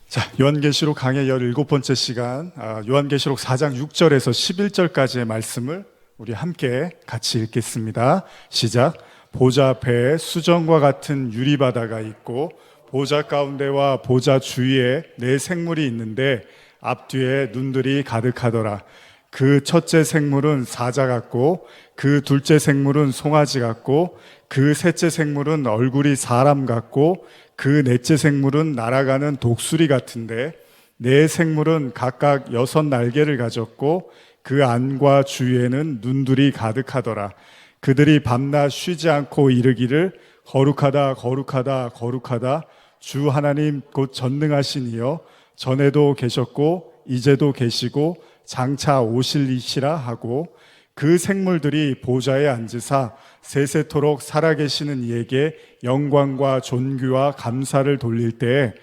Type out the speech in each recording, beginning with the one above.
자, 요한계시록 강의 17번째 시간, 요한계시록 4장 6절에서 11절까지의 말씀을 우리 함께 같이 읽겠습니다. 시작. 보좌 앞에 수정과 같은 유리바다가 있고 보좌 가운데와 보좌 주위에 네 생물이 있는데 앞뒤에 눈들이 가득하더라. 그 첫째 생물은 사자 같고 그 둘째 생물은 송아지 같고 그 셋째 생물은 얼굴이 사람 같고 그 넷째 생물은 날아가는 독수리 같은데 네 생물은 각각 6날개를 가졌고 그 안과 주위에는 눈들이 가득하더라. 그들이 밤낮 쉬지 않고 이르기를 거룩하다 거룩하다 거룩하다 주 하나님 곧 전능하신 이여 전에도 계셨고 이제도 계시고 장차 오실 이시라 하고 그 생물들이 보좌에 앉으사 세세토록 살아계시는 이에게 영광과 존귀와 감사를 돌릴 때에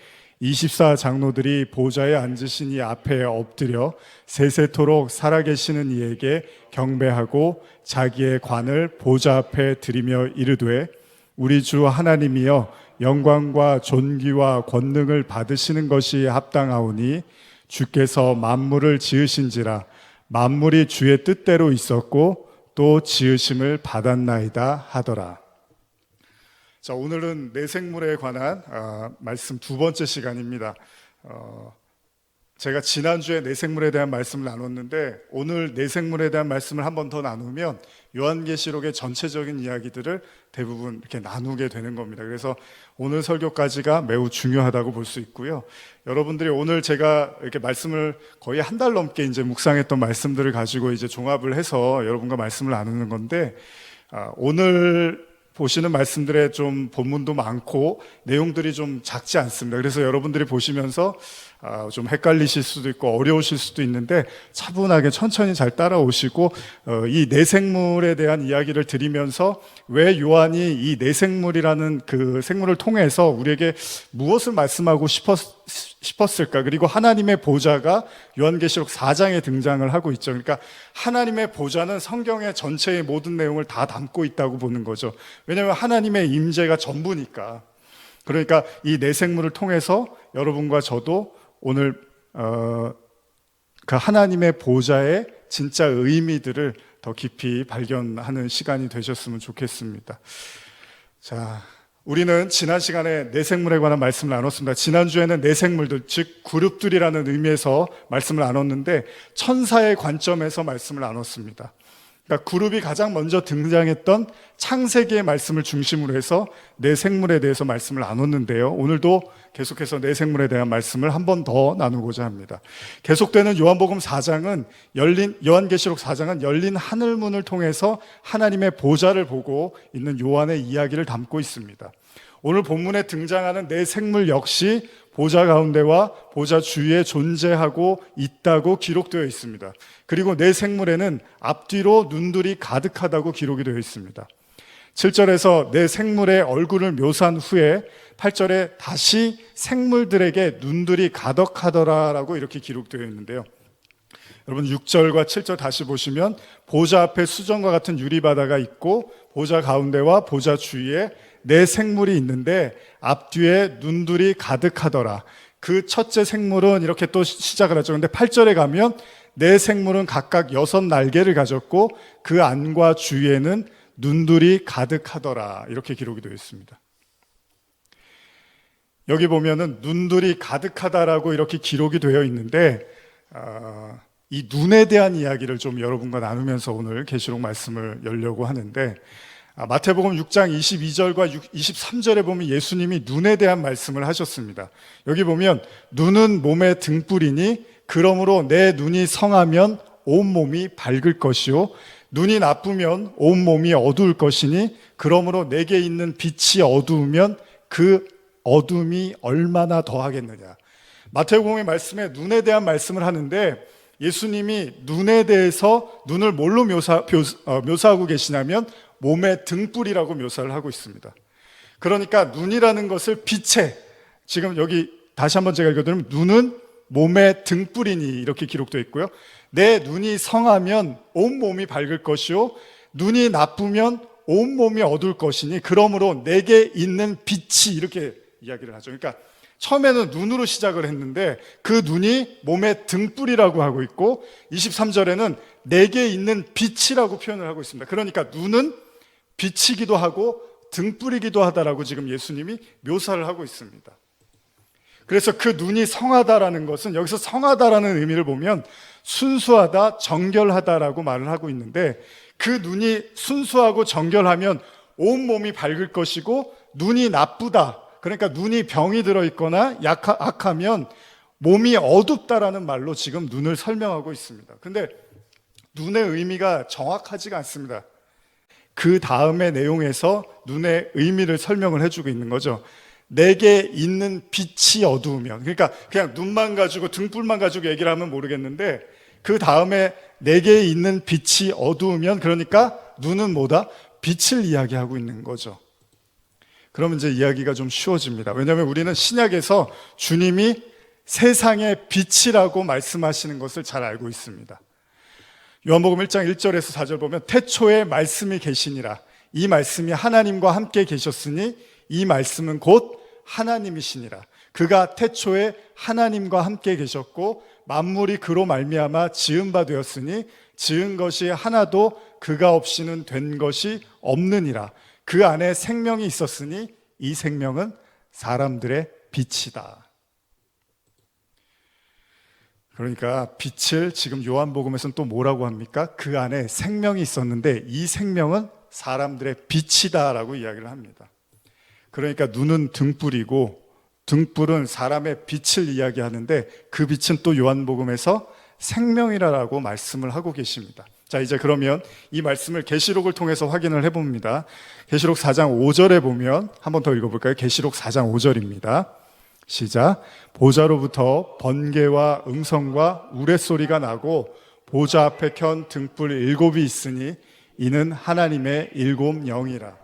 24장로들이 보좌에 앉으신 이 앞에 엎드려 세세토록 살아계시는 이에게 경배하고 자기의 관을 보좌 앞에 드리며 이르되 우리 주 하나님이여 영광과 존귀와 권능을 받으시는 것이 합당하오니 주께서 만물을 지으신지라 만물이 주의 뜻대로 있었고 또 지으심을 받았나이다 하더라. 자, 오늘은 내 생물에 관한 말씀 두 번째 시간입니다. 제가 지난주에 내 생물에 대한 말씀을 나눴는데 오늘 내 생물에 대한 말씀을 한 번 더 나누면 요한계시록의 전체적인 이야기들을 대부분 이렇게 나누게 되는 겁니다. 그래서 오늘 설교까지가 매우 중요하다고 볼 수 있고요. 여러분들이 오늘 제가 이렇게 말씀을 거의 한 달 넘게 이제 묵상했던 말씀들을 가지고 이제 종합을 해서 여러분과 말씀을 나누는 건데 오늘 보시는 말씀들의 좀 본문도 많고 내용들이 좀 작지 않습니다. 그래서 여러분들이 보시면서 좀 헷갈리실 수도 있고 어려우실 수도 있는데 차분하게 천천히 잘 따라오시고 이 내생물에 대한 이야기를 드리면서 왜 요한이 이 내생물이라는 그 생물을 통해서 우리에게 무엇을 말씀하고 싶었을까? 그리고 하나님의 보좌가 요한계시록 4장에 등장을 하고 있죠. 그러니까 하나님의 보좌는 성경의 전체의 모든 내용을 다 담고 있다고 보는 거죠. 왜냐하면 하나님의 임재가 전부니까. 그러니까 이 내생물을 통해서 여러분과 저도 오늘 그 하나님의 보좌의 진짜 의미들을 더 깊이 발견하는 시간이 되셨으면 좋겠습니다. 자, 우리는 지난 시간에 내생물에 관한 말씀을 나눴습니다. 지난주에는 내생물들, 즉 그룹들이라는 의미에서 말씀을 나눴는데 천사의 관점에서 말씀을 나눴습니다. 그러니까 그룹이 가장 먼저 등장했던 창세기의 말씀을 중심으로 해서 내생물에 대해서 말씀을 나눴는데요. 오늘도 계속해서 내생물에 대한 말씀을 한 번 더 나누고자 합니다. 계속되는 요한계시록 4장은 열린 하늘문을 통해서 하나님의 보좌를 보고 있는 요한의 이야기를 담고 있습니다. 오늘 본문에 등장하는 내생물 역시 보좌 가운데와 보좌 주위에 존재하고 있다고 기록되어 있습니다. 그리고 내생물에는 앞뒤로 눈들이 가득하다고 기록이 되어 있습니다. 7절에서 내생물의 얼굴을 묘사한 후에 8절에 다시 생물들에게 눈들이 가득하더라라고 이렇게 기록되어 있는데요. 여러분 6절과 7절 다시 보시면 보좌 앞에 수정과 같은 유리바다가 있고 보좌 가운데와 보좌 주위에 네 생물이 있는데 앞뒤에 눈들이 가득하더라. 그 첫째 생물은 이렇게 또 시작을 하죠. 근데 8절에 가면 네 생물은 각각 6날개를 가졌고 그 안과 주위에는 눈들이 가득하더라. 이렇게 기록이 되어 있습니다. 여기 보면은 눈들이 가득하다라고 이렇게 기록이 되어 있는데 이 눈에 대한 이야기를 좀 여러분과 나누면서 오늘 계시록 말씀을 열려고 하는데 마태복음 6장 22절과 23절에 보면 예수님이 눈에 대한 말씀을 하셨습니다. 여기 보면 눈은 몸의 등불이니 그러므로 내 눈이 성하면 온몸이 밝을 것이요 눈이 나쁘면 온몸이 어두울 것이니 그러므로 내게 있는 빛이 어두우면 그 어둠이 얼마나 더하겠느냐. 마태복음의 말씀에 눈에 대한 말씀을 하는데 예수님이 눈에 대해서 눈을 뭘로 묘사하고 계시냐면 몸의 등불이라고 묘사를 하고 있습니다. 그러니까 눈이라는 것을 빛에, 지금 여기 다시 한번 제가 읽어드리면 눈은 몸의 등불이니 이렇게 기록되어 있고요. 내 눈이 성하면 온몸이 밝을 것이요 눈이 나쁘면 온몸이 어두울 것이니 그러므로 내게 있는 빛이, 이렇게 이야기를 하죠. 그러니까 처음에는 눈으로 시작을 했는데 그 눈이 몸의 등불이라고 하고 있고 23절에는 내게 있는 빛이라고 표현을 하고 있습니다. 그러니까 눈은 빛이기도 하고 등불이기도 하다라고 지금 예수님이 묘사를 하고 있습니다. 그래서 그 눈이 성하다라는 것은 여기서 성하다라는 의미를 보면 순수하다, 정결하다라고 말을 하고 있는데 그 눈이 순수하고 정결하면 온몸이 밝을 것이고 눈이 나쁘다, 그러니까 눈이 병이 들어있거나 악하면 몸이 어둡다라는 말로 지금 눈을 설명하고 있습니다. 근데 눈의 의미가 정확하지가 않습니다. 그 다음의 내용에서 눈의 의미를 설명을 해주고 있는 거죠. 내게 있는 빛이 어두우면, 그러니까 그냥 눈만 가지고 등불만 가지고 얘기를 하면 모르겠는데 그 다음에 내게 있는 빛이 어두우면, 그러니까 눈은 뭐다? 빛을 이야기하고 있는 거죠. 그러면 이제 이야기가 좀 쉬워집니다. 왜냐하면 우리는 신약에서 주님이 세상의 빛이라고 말씀하시는 것을 잘 알고 있습니다. 요한복음 1장 1절에서 4절 보면 태초에 말씀이 계시니라. 이 말씀이 하나님과 함께 계셨으니 이 말씀은 곧 하나님이시니라. 그가 태초에 하나님과 함께 계셨고 만물이 그로 말미암아 지은 바 되었으니 지은 것이 하나도 그가 없이는 된 것이 없느니라. 그 안에 생명이 있었으니 이 생명은 사람들의 빛이다. 그러니까 빛을 지금 요한복음에서는 또 뭐라고 합니까? 그 안에 생명이 있었는데 이 생명은 사람들의 빛이다라고 이야기를 합니다. 그러니까 눈은 등불이고 등불은 사람의 빛을 이야기하는데 그 빛은 또 요한복음에서 생명이라고 말씀을 하고 계십니다. 자, 이제 그러면 이 말씀을 계시록을 통해서 확인을 해봅니다. 계시록 4장 5절에 보면 한 번 더 읽어볼까요? 계시록 4장 5절입니다. 시작. 보좌로부터 번개와 음성과 우레소리가 나고 보좌 앞에 켠 등불 7이 있으니 이는 하나님의 7 영이라.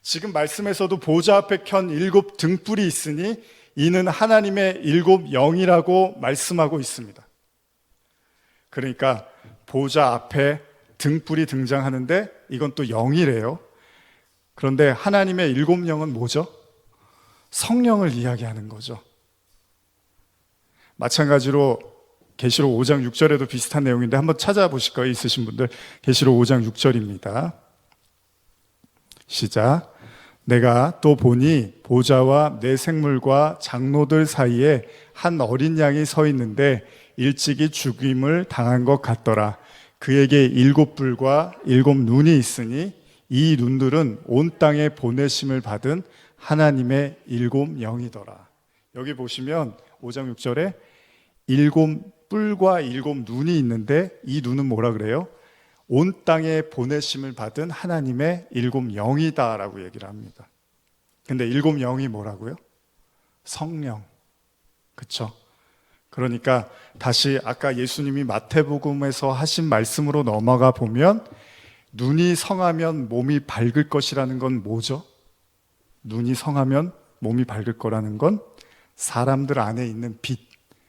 지금 말씀에서도 보좌 앞에 켠 7 등불이 있으니 이는 하나님의 7 영이라고 말씀하고 있습니다. 그러니까 보좌 앞에 등불이 등장하는데 이건 또 영이래요. 그런데 하나님의 7 영은 뭐죠? 성령을 이야기하는 거죠. 마찬가지로 계시록 5장 6절에도 비슷한 내용인데 한번 찾아보실까요? 있으신 분들. 계시록 5장 6절입니다. 시작. 내가 또 보니 보좌와 네 생물과 장로들 사이에 한 어린 양이 서 있는데 일찍이 죽임을 당한 것 같더라. 그에게 7 뿔과 7 눈이 있으니 이 눈들은 온 땅에 보내심을 받은 하나님의 7 영이더라. 여기 보시면 5장 6절에 7 뿔과 7 눈이 있는데 이 눈은 뭐라 그래요? 온 땅에 보내심을 받은 하나님의 7 영이다 라고 얘기를 합니다. 근데 7 영이 뭐라고요? 성령. 그쵸? 그러니까 다시 아까 예수님이 마태복음에서 하신 말씀으로 넘어가 보면 눈이 성하면 몸이 밝을 것이라는 건 뭐죠? 눈이 성하면 몸이 밝을 거라는 건 사람들 안에 있는 빛,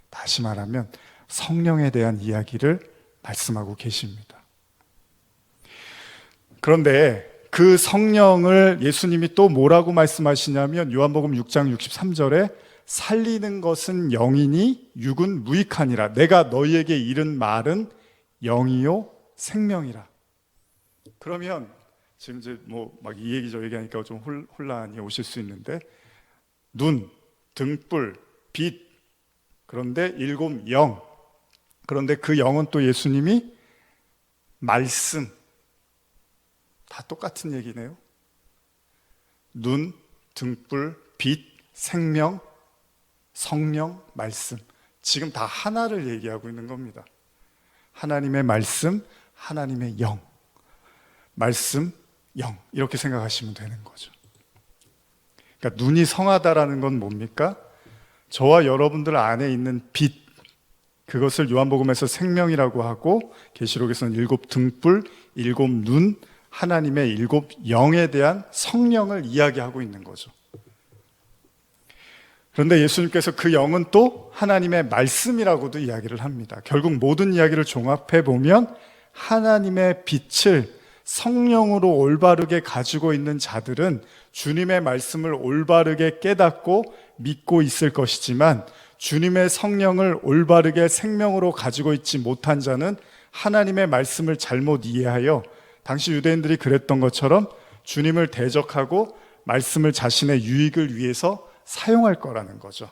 다시 말하면 성령에 대한 이야기를 말씀하고 계십니다. 그런데 그 성령을 예수님이 또 뭐라고 말씀하시냐면 요한복음 6장 63절에 살리는 것은 영이니 육은 무익하니라. 내가 너희에게 이른 말은 영이요 생명이라. 그러면 지금 이제 뭐 막 이 얘기 저 얘기하니까 좀 혼란이 오실 수 있는데 눈, 등불, 빛, 그런데 7 영. 그런데 그 영은 또 예수님이 말씀. 다 똑같은 얘기네요. 눈, 등불, 빛, 생명, 성령, 말씀. 지금 다 하나를 얘기하고 있는 겁니다. 하나님의 말씀, 하나님의 영. 말씀, 영. 이렇게 생각하시면 되는 거죠. 그러니까 눈이 성하다라는 건 뭡니까? 저와 여러분들 안에 있는 빛. 그것을 요한복음에서 생명이라고 하고 계시록에서는 7 등불, 7 눈, 하나님의 7 영에 대한 성령을 이야기하고 있는 거죠. 그런데 예수님께서 그 영은 또 하나님의 말씀이라고도 이야기를 합니다. 결국 모든 이야기를 종합해 보면 하나님의 빛을 성령으로 올바르게 가지고 있는 자들은 주님의 말씀을 올바르게 깨닫고 믿고 있을 것이지만 주님의 성령을 올바르게 생명으로 가지고 있지 못한 자는 하나님의 말씀을 잘못 이해하여 당시 유대인들이 그랬던 것처럼 주님을 대적하고 말씀을 자신의 유익을 위해서 사용할 거라는 거죠.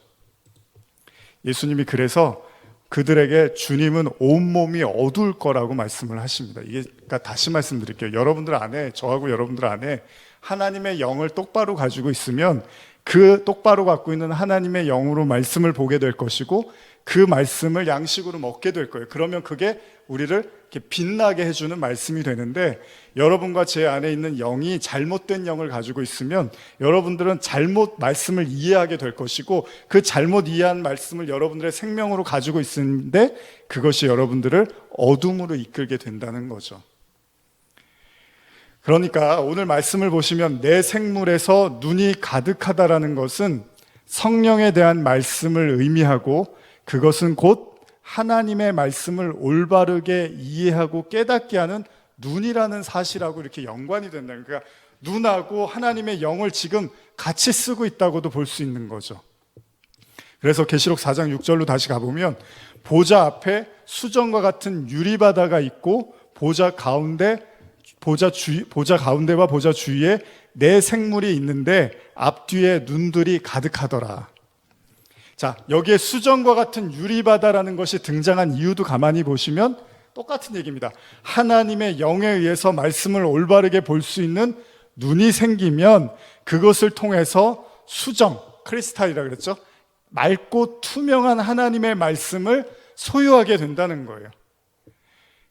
예수님이 그래서 그들에게 주님은 온몸이 어두울 거라고 말씀을 하십니다. 이게 그러니까 다시 말씀드릴게요. 여러분들 안에, 저하고 여러분들 안에 하나님의 영을 똑바로 가지고 있으면 그 똑바로 갖고 있는 하나님의 영으로 말씀을 보게 될 것이고 그 말씀을 양식으로 먹게 될 거예요. 그러면 그게 우리를 이렇게 빛나게 해주는 말씀이 되는데, 여러분과 제 안에 있는 영이 잘못된 영을 가지고 있으면 여러분들은 잘못 말씀을 이해하게 될 것이고, 그 잘못 이해한 말씀을 여러분들의 생명으로 가지고 있는데 그것이 여러분들을 어둠으로 이끌게 된다는 거죠. 그러니까 오늘 말씀을 보시면 내 생물에서 눈이 가득하다라는 것은 성령에 대한 말씀을 의미하고, 그것은 곧 하나님의 말씀을 올바르게 이해하고 깨닫게 하는 눈이라는 사실하고 이렇게 연관이 된다는 거예요. 그러니까 눈하고 하나님의 영을 지금 같이 쓰고 있다고도 볼 수 있는 거죠. 그래서 계시록 4장 6절로 다시 가보면 보좌 앞에 수정과 같은 유리바다가 있고 보좌 가운데와 보좌 주위에 네 생물이 있는데 앞뒤에 눈들이 가득하더라. 자, 여기에 수정과 같은 유리바다라는 것이 등장한 이유도 가만히 보시면 똑같은 얘기입니다. 하나님의 영에 의해서 말씀을 올바르게 볼 수 있는 눈이 생기면 그것을 통해서 수정, 크리스탈이라 그랬죠? 맑고 투명한 하나님의 말씀을 소유하게 된다는 거예요.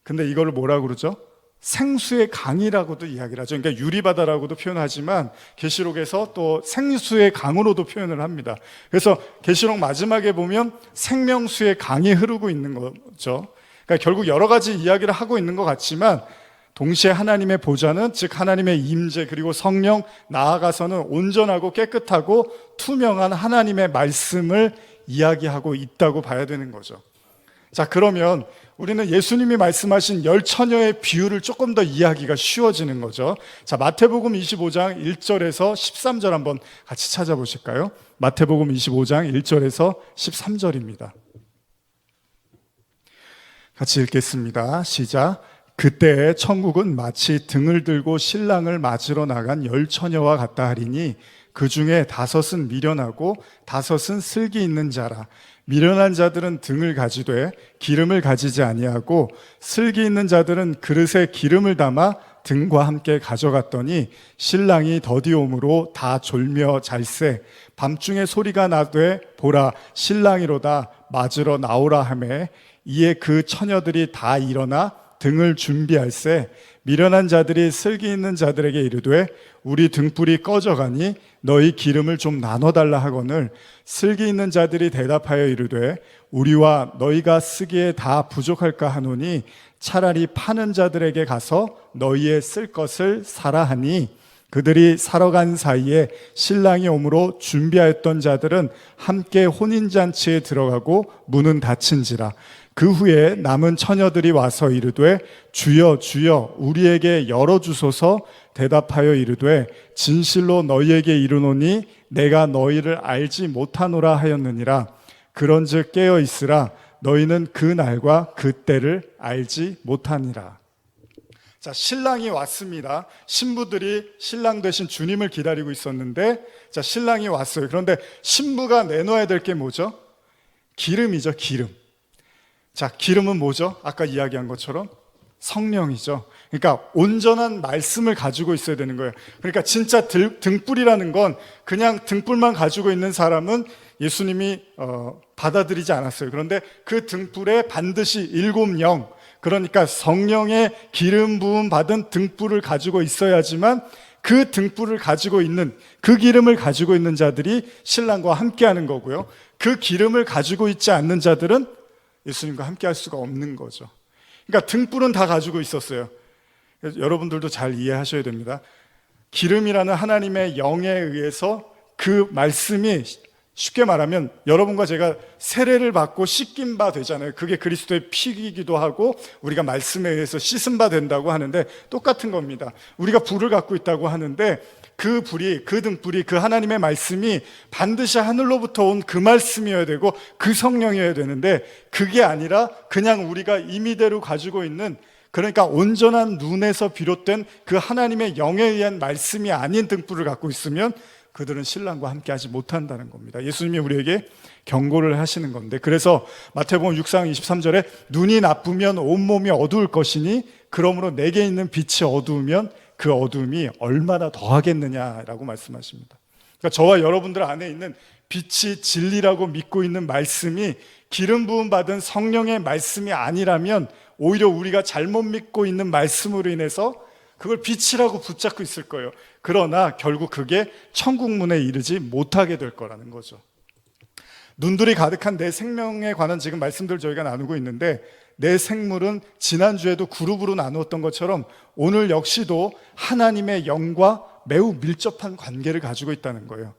근데 이걸 뭐라고 그러죠? 생수의 강이라고도 이야기를 하죠. 그러니까 유리바다라고도 표현하지만 계시록에서 또 생수의 강으로도 표현을 합니다. 그래서 계시록 마지막에 보면 생명수의 강이 흐르고 있는 거죠. 그러니까 결국 여러 가지 이야기를 하고 있는 것 같지만 동시에 하나님의 보좌는, 즉 하나님의 임재 그리고 성령, 나아가서는 온전하고 깨끗하고 투명한 하나님의 말씀을 이야기하고 있다고 봐야 되는 거죠. 자, 그러면 우리는 예수님이 말씀하신 열 처녀의 비유를 조금 더 이해하기가 쉬워지는 거죠. 자, 마태복음 25장 1절에서 13절 한번 같이 찾아보실까요? 마태복음 25장 1절에서 13절입니다. 같이 읽겠습니다. 시작. 그때 천국은 마치 등을 들고 신랑을 맞으러 나간 열 처녀와 같다 하리니 그 중에 5은 미련하고 5은 슬기 있는 자라. 미련한 자들은 등을 가지되 기름을 가지지 아니하고 슬기 있는 자들은 그릇에 기름을 담아 등과 함께 가져갔더니 신랑이 더디옴으로 다 졸며 잘세. 밤중에 소리가 나되 보라 신랑이로다 맞으러 나오라 하매 이에 그 처녀들이 다 일어나 등을 준비할세. 미련한 자들이 슬기 있는 자들에게 이르되 우리 등불이 꺼져가니 너희 기름을 좀 나눠달라 하거늘 슬기 있는 자들이 대답하여 이르되 우리와 너희가 쓰기에 다 부족할까 하노니 차라리 파는 자들에게 가서 너희의 쓸 것을 사라 하니 그들이 사러 간 사이에 신랑이 오므로 준비하였던 자들은 함께 혼인잔치에 들어가고 문은 닫힌지라. 그 후에 남은 처녀들이 와서 이르되 주여 주여 우리에게 열어주소서. 대답하여 이르되 진실로 너희에게 이르노니 내가 너희를 알지 못하노라 하였느니라. 그런즉 깨어 있으라. 너희는 그 날과 그 때를 알지 못하니라. 자, 신랑이 왔습니다. 신부들이 신랑 대신 주님을 기다리고 있었는데, 자, 신랑이 왔어요. 그런데 신부가 내놓아야 될 게 뭐죠? 기름이죠, 기름. 자, 기름은 뭐죠? 아까 이야기한 것처럼 성령이죠. 그러니까 온전한 말씀을 가지고 있어야 되는 거예요. 그러니까 진짜 등불이라는 건 그냥 등불만 가지고 있는 사람은 예수님이 받아들이지 않았어요. 그런데 그 등불에 반드시 7영, 그러니까 성령의 기름 부음 받은 등불을 가지고 있어야지만 그 등불을 가지고 있는, 그 기름을 가지고 있는 자들이 신랑과 함께 하는 거고요. 그 기름을 가지고 있지 않는 자들은 예수님과 함께 할 수가 없는 거죠. 그러니까 등불은 다 가지고 있었어요. 여러분들도 잘 이해하셔야 됩니다. 기름이라는 하나님의 영에 의해서 그 말씀이, 쉽게 말하면 여러분과 제가 세례를 받고 씻긴 바 되잖아요. 그게 그리스도의 피이기도 하고 우리가 말씀에 의해서 씻은 바 된다고 하는데 똑같은 겁니다. 우리가 불을 갖고 있다고 하는데 그 불이, 그 등불이, 그 하나님의 말씀이 반드시 하늘로부터 온 그 말씀이어야 되고 그 성령이어야 되는데, 그게 아니라 그냥 우리가 임의대로 가지고 있는, 그러니까 온전한 눈에서 비롯된 그 하나님의 영에 의한 말씀이 아닌 등불을 갖고 있으면 그들은 신랑과 함께 하지 못한다는 겁니다. 예수님이 우리에게 경고를 하시는 건데, 그래서 마태복음 6장 23절에 눈이 나쁘면 온몸이 어두울 것이니 그러므로 내게 있는 빛이 어두우면 그 어두움이 얼마나 더하겠느냐라고 말씀하십니다. 그러니까 저와 여러분들 안에 있는 빛이 진리라고 믿고 있는 말씀이 기름 부음 받은 성령의 말씀이 아니라면 오히려 우리가 잘못 믿고 있는 말씀으로 인해서 그걸 빛이라고 붙잡고 있을 거예요. 그러나 결국 그게 천국문에 이르지 못하게 될 거라는 거죠. 눈들이 가득한 내 생명에 관한 지금 말씀들 저희가 나누고 있는데, 내 생물은 지난주에도 그룹으로 나누었던 것처럼 오늘 역시도 하나님의 영과 매우 밀접한 관계를 가지고 있다는 거예요.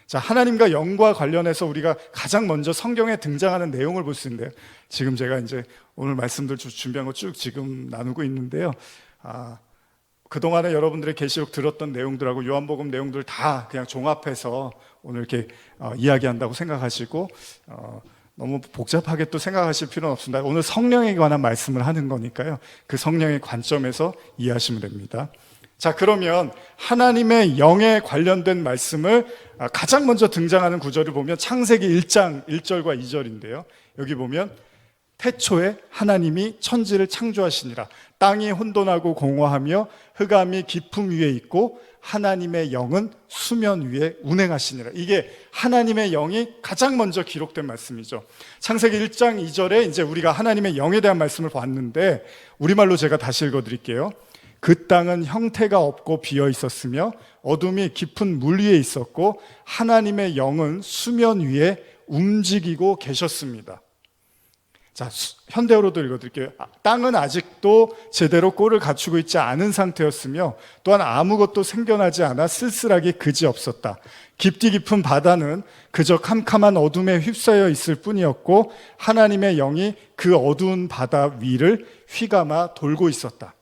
자, 하나님과 영과 관련해서 우리가 가장 먼저 성경에 등장하는 내용을 볼 수 있는데요. 지금 제가 이제 오늘 말씀들 준비한 거 쭉 지금 나누고 있는데요. 그동안에 여러분들의 계시록 들었던 내용들하고 요한복음 내용들 다 그냥 종합해서 오늘 이렇게 이야기한다고 생각하시고 너무 복잡하게 또 생각하실 필요는 없습니다. 오늘 성령에 관한 말씀을 하는 거니까요. 그 성령의 관점에서 이해하시면 됩니다. 자, 그러면 하나님의 영에 관련된 말씀을 가장 먼저 등장하는 구절을 보면 창세기 1장 1절과 2절인데요. 여기 보면 태초에 하나님이 천지를 창조하시니라. 땅이 혼돈하고 공허하며 흑암이 깊음 위에 있고 하나님의 영은 수면 위에 운행하시니라. 이게 하나님의 영이 가장 먼저 기록된 말씀이죠. 창세기 1장 2절에 이제 우리가 하나님의 영에 대한 말씀을 봤는데, 우리말로 제가 다시 읽어드릴게요. 그 땅은 형태가 없고 비어 있었으며 어둠이 깊은 물 위에 있었고 하나님의 영은 수면 위에 움직이고 계셨습니다. 자, 현대어로도 읽어드릴게요. 땅은 아직도 제대로 꼴을 갖추고 있지 않은 상태였으며 또한 아무것도 생겨나지 않아 쓸쓸하게 그지없었다. 깊디 깊은 바다는 그저 캄캄한 어둠에 휩싸여 있을 뿐이었고 하나님의 영이 그 어두운 바다 위를 휘감아 돌고 있었다.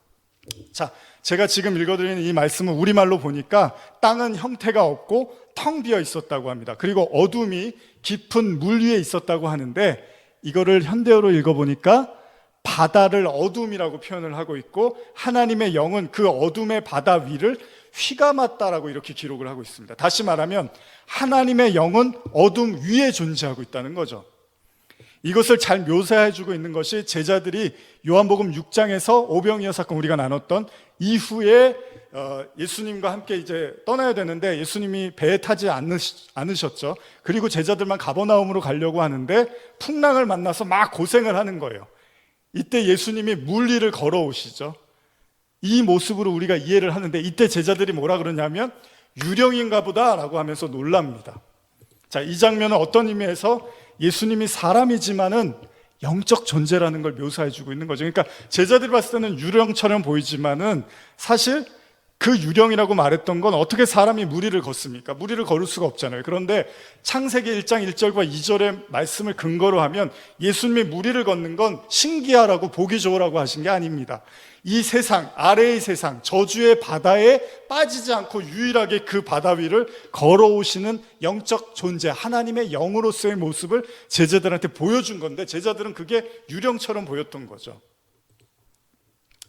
자, 제가 지금 읽어드리는 이 말씀은 우리말로 보니까 땅은 형태가 없고 텅 비어 있었다고 합니다. 그리고 어둠이 깊은 물 위에 있었다고 하는데, 이거를 현대어로 읽어보니까 바다를 어둠이라고 표현을 하고 있고 하나님의 영은 그 어둠의 바다 위를 휘감았다라고 이렇게 기록을 하고 있습니다. 다시 말하면 하나님의 영은 어둠 위에 존재하고 있다는 거죠. 이것을 잘 묘사해주고 있는 것이 제자들이 요한복음 6장에서 오병이어 사건 우리가 나눴던 이후에 예수님과 함께 이제 떠나야 되는데 예수님이 배에 타지 않으셨죠. 그리고 제자들만 가버나움으로 가려고 하는데 풍랑을 만나서 막 고생을 하는 거예요. 이때 예수님이 물 위를 걸어오시죠. 이 모습으로 우리가 이해를 하는데, 이때 제자들이 뭐라 그러냐면 유령인가 보다라고 하면서 놀랍니다. 자, 이 장면은 어떤 의미에서 예수님이 사람이지만은 영적 존재라는 걸 묘사해주고 있는 거죠. 그러니까 제자들이 봤을 때는 유령처럼 보이지만은 사실 그 유령이라고 말했던 건 어떻게 사람이 무리를 걷습니까? 무리를 걸을 수가 없잖아요. 그런데 창세기 1장 1절과 2절의 말씀을 근거로 하면 예수님이 무리를 걷는 건 신기하라고 보기 좋으라고 하신 게 아닙니다. 이 세상, 아래의 세상, 저주의 바다에 빠지지 않고 유일하게 그 바다 위를 걸어오시는 영적 존재, 하나님의 영으로서의 모습을 제자들한테 보여준 건데, 제자들은 그게 유령처럼 보였던 거죠.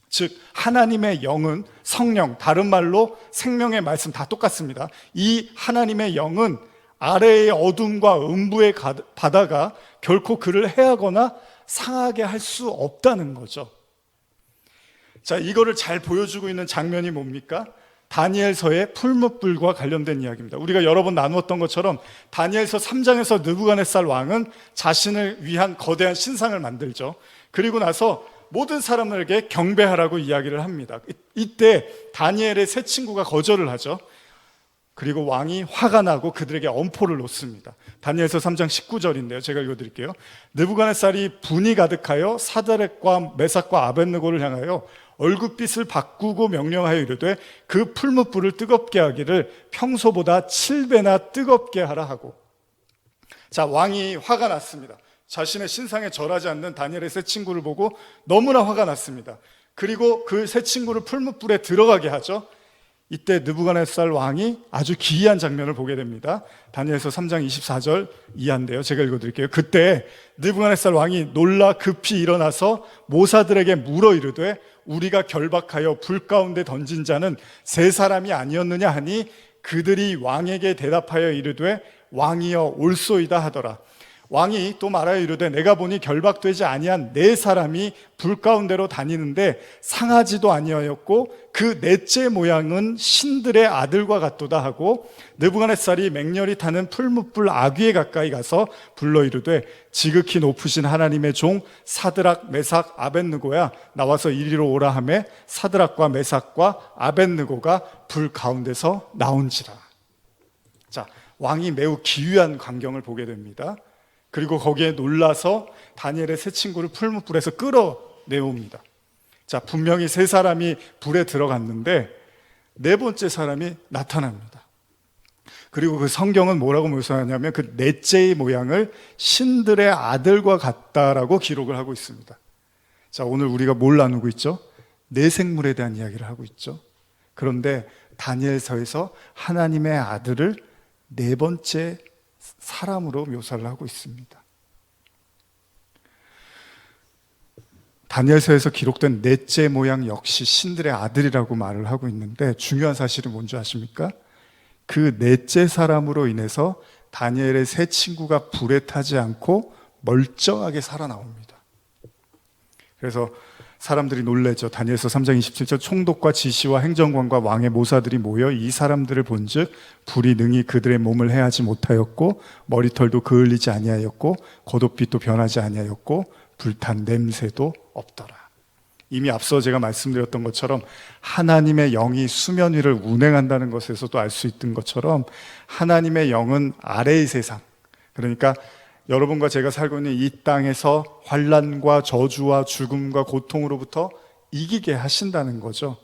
즉 하나님의 영은 성령, 다른 말로 생명의 말씀 다 똑같습니다. 이 하나님의 영은 아래의 어둠과 음부의 바다가 결코 그를 해하거나 상하게 할 수 없다는 거죠. 자, 이거를 잘 보여주고 있는 장면이 뭡니까? 다니엘서의 풀무불과 관련된 이야기입니다. 우리가 여러 번 나누었던 것처럼 다니엘서 3장에서 느부갓네살 왕은 자신을 위한 거대한 신상을 만들죠. 그리고 나서 모든 사람에게 경배하라고 이야기를 합니다. 이때 다니엘의 세 친구가 거절을 하죠. 그리고 왕이 화가 나고 그들에게 엄포를 놓습니다. 다니엘서 3장 19절인데요. 제가 읽어드릴게요. 느부갓네살이 분이 가득하여 사드락과 메삭과 아벳느고를 향하여 얼굴빛을 바꾸고 명령하여 이르되 그 풀무불을 뜨겁게 하기를 평소보다 7배나 뜨겁게 하라 하고. 자, 왕이 화가 났습니다. 자신의 신상에 절하지 않는 다니엘의 세 친구를 보고 너무나 화가 났습니다. 그리고 그 세 친구를 풀무불에 들어가게 하죠. 이때 느부갓네살 왕이 아주 기이한 장면을 보게 됩니다. 다니엘서 3장 24절 이하인데요. 제가 읽어드릴게요. 그때 느부갓네살 왕이 놀라 급히 일어나서 모사들에게 물어 이르되 우리가 결박하여 불 가운데 던진 자는 세 사람이 아니었느냐 하니 그들이 왕에게 대답하여 이르되 왕이여 올소이다 하더라. 왕이 또 말하여 이르되 내가 보니 결박되지 아니한 네 사람이 불 가운데로 다니는데 상하지도 아니하였고 그 넷째 모양은 신들의 아들과 같도다 하고 느부갓네살이 맹렬히 타는 풀무불 아귀에 가까이 가서 불러 이르되 지극히 높으신 하나님의 종 사드락 메삭 아벳느고야 나와서 이리로 오라 하매 사드락과 메삭과 아벳느고가 불 가운데서 나온지라. 자, 왕이 매우 기이한 광경을 보게 됩니다. 그리고 거기에 놀라서 다니엘의 세 친구를 풀무불에서 끌어내옵니다. 자, 분명히 세 사람이 불에 들어갔는데 네 번째 사람이 나타납니다. 그리고 그 성경은 뭐라고 묘사하냐면 그 넷째의 모양을 신들의 아들과 같다라고 기록을 하고 있습니다. 자, 오늘 우리가 뭘 나누고 있죠? 내 생물에 대한 이야기를 하고 있죠. 그런데 다니엘서에서 하나님의 아들을 네 번째 사람으로 묘사를 하고 있습니다. 다니엘서에서 기록된 넷째 모양 역시 신들의 아들이라고 말을 하고 있는데 중요한 사실은 뭔지 아십니까? 그 넷째 사람으로 인해서 다니엘의 세 친구가 불에 타지 않고 멀쩡하게 살아나옵니다. 그래서 사람들이 놀래죠. 다니엘서 3장 27절 총독과 지시와 행정관과 왕의 모사들이 모여 이 사람들을 본즉 불이 능히 그들의 몸을 해하지 못하였고 머리털도 그을리지 아니하였고 겉옷빛도 변하지 아니하였고 불탄 냄새도 없더라. 이미 앞서 제가 말씀드렸던 것처럼 하나님의 영이 수면 위를 운행한다는 것에서도 알 수 있던 것처럼 하나님의 영은 아래의 세상, 그러니까 여러분과 제가 살고 있는 이 땅에서 환난과 저주와 죽음과 고통으로부터 이기게 하신다는 거죠.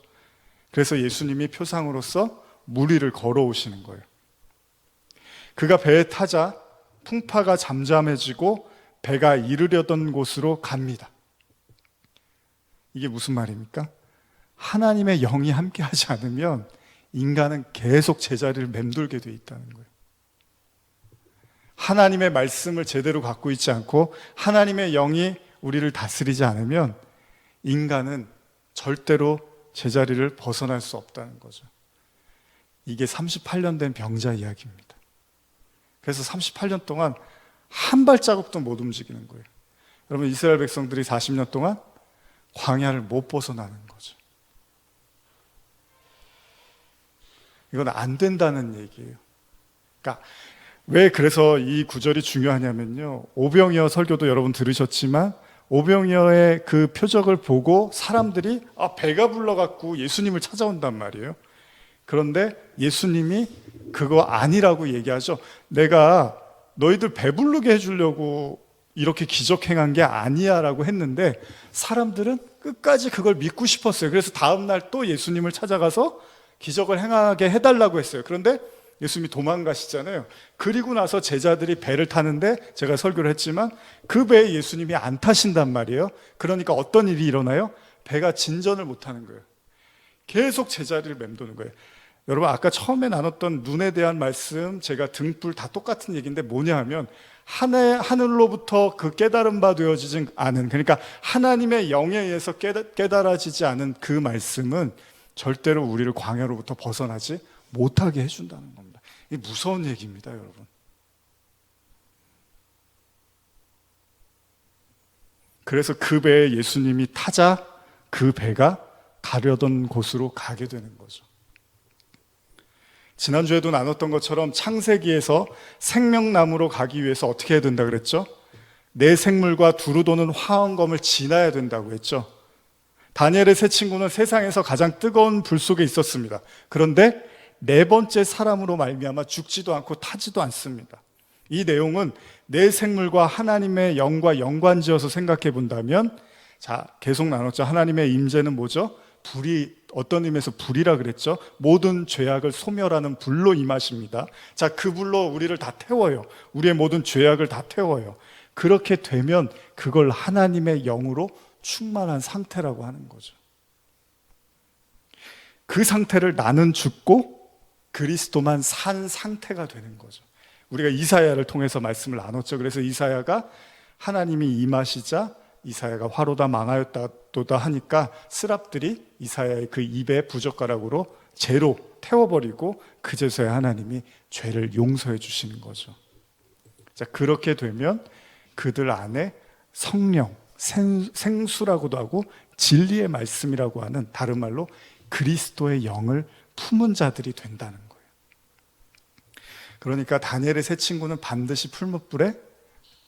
그래서 예수님이 표상으로서 물 위를 걸어오시는 거예요. 그가 배에 타자 풍파가 잠잠해지고 배가 이르려던 곳으로 갑니다. 이게 무슨 말입니까? 하나님의 영이 함께하지 않으면 인간은 계속 제자리를 맴돌게 돼 있다는 거예요. 하나님의 말씀을 제대로 갖고 있지 않고 하나님의 영이 우리를 다스리지 않으면 인간은 절대로 제자리를 벗어날 수 없다는 거죠. 이게 38년 된 병자 이야기입니다. 그래서 38년 동안 한 발자국도 못 움직이는 거예요. 여러분, 이스라엘 백성들이 40년 동안 광야를 못 벗어나는 거죠. 이건 안 된다는 얘기예요. 그러니까 왜 그래서 이 구절이 중요하냐면요, 오병이어 설교도 여러분 들으셨지만 오병이어의 그 표적을 보고 사람들이 배가 불러갖고 예수님을 찾아온단 말이에요. 그런데 예수님이 그거 아니라고 얘기하죠. 내가 너희들 배부르게 해주려고 이렇게 기적 행한 게 아니야 라고 했는데 사람들은 끝까지 그걸 믿고 싶었어요. 그래서 다음날 또 예수님을 찾아가서 기적을 행하게 해달라고 했어요. 그런데 예수님이 도망가시잖아요. 그리고 나서 제자들이 배를 타는데 제가 설교를 했지만 그 배에 예수님이 안 타신단 말이에요. 그러니까 어떤 일이 일어나요? 배가 진전을 못하는 거예요. 계속 제자리를 맴도는 거예요. 여러분, 아까 처음에 나눴던 눈에 대한 말씀, 제가 등불 다 똑같은 얘기인데 뭐냐 하면 하늘로부터 그 깨달은 바 되어지지 않은, 그러니까 하나님의 영에 의해서 깨달아지지 않은 그 말씀은 절대로 우리를 광야로부터 벗어나지 못하게 해준다는 겁니다. 이게 무서운 얘기입니다, 여러분. 그래서 그 배에 예수님이 타자 그 배가 가려던 곳으로 가게 되는 거죠. 지난주에도 나눴던 것처럼 창세기에서 생명나무로 가기 위해서 어떻게 해야 된다 그랬죠? 내 생물과 두루 도는 화원검을 지나야 된다고 했죠. 다니엘의 세 친구는 세상에서 가장 뜨거운 불 속에 있었습니다. 그런데 네 번째 사람으로 말미암아 죽지도 않고 타지도 않습니다. 이 내용은 내 생물과 하나님의 영과 연관지어서 생각해 본다면, 자, 계속 나눴죠. 하나님의 임재는 뭐죠? 불이, 어떤 의미에서 불이라 그랬죠? 모든 죄악을 소멸하는 불로 임하십니다. 자, 그 불로 우리를 다 태워요. 우리의 모든 죄악을 다 태워요. 그렇게 되면 그걸 하나님의 영으로 충만한 상태라고 하는 거죠. 그 상태를 나는 죽고 그리스도만 산 상태가 되는 거죠. 우리가 이사야를 통해서 말씀을 나눴죠. 그래서 이사야가 하나님이 임하시자 이사야가 화로다 망하였다도다 하니까 스랍들이 이사야의 그 입에 부젓가락으로 죄로 태워버리고 그제서야 하나님이 죄를 용서해 주시는 거죠. 자, 그렇게 되면 그들 안에 성령, 생수라고도 하고 진리의 말씀이라고 하는, 다른 말로 그리스도의 영을 품은 자들이 된다는 거예요. 그러니까 다니엘의 세 친구는 반드시 풀무불에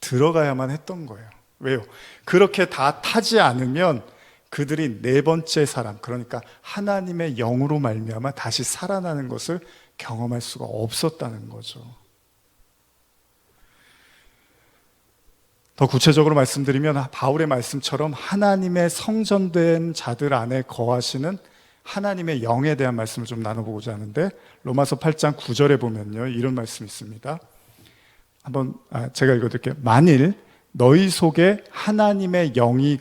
들어가야만 했던 거예요. 왜요? 그렇게 다 타지 않으면 그들이 네 번째 사람, 그러니까 하나님의 영으로 말미암아 다시 살아나는 것을 경험할 수가 없었다는 거죠. 더 구체적으로 말씀드리면 바울의 말씀처럼 하나님의 성전된 자들 안에 거하시는 하나님의 영에 대한 말씀을 좀 나눠보고자 하는데, 로마서 8장 9절에 보면요, 이런 말씀이 있습니다. 한번 제가 읽어드릴게요. 만일 너희 속에 하나님의 영이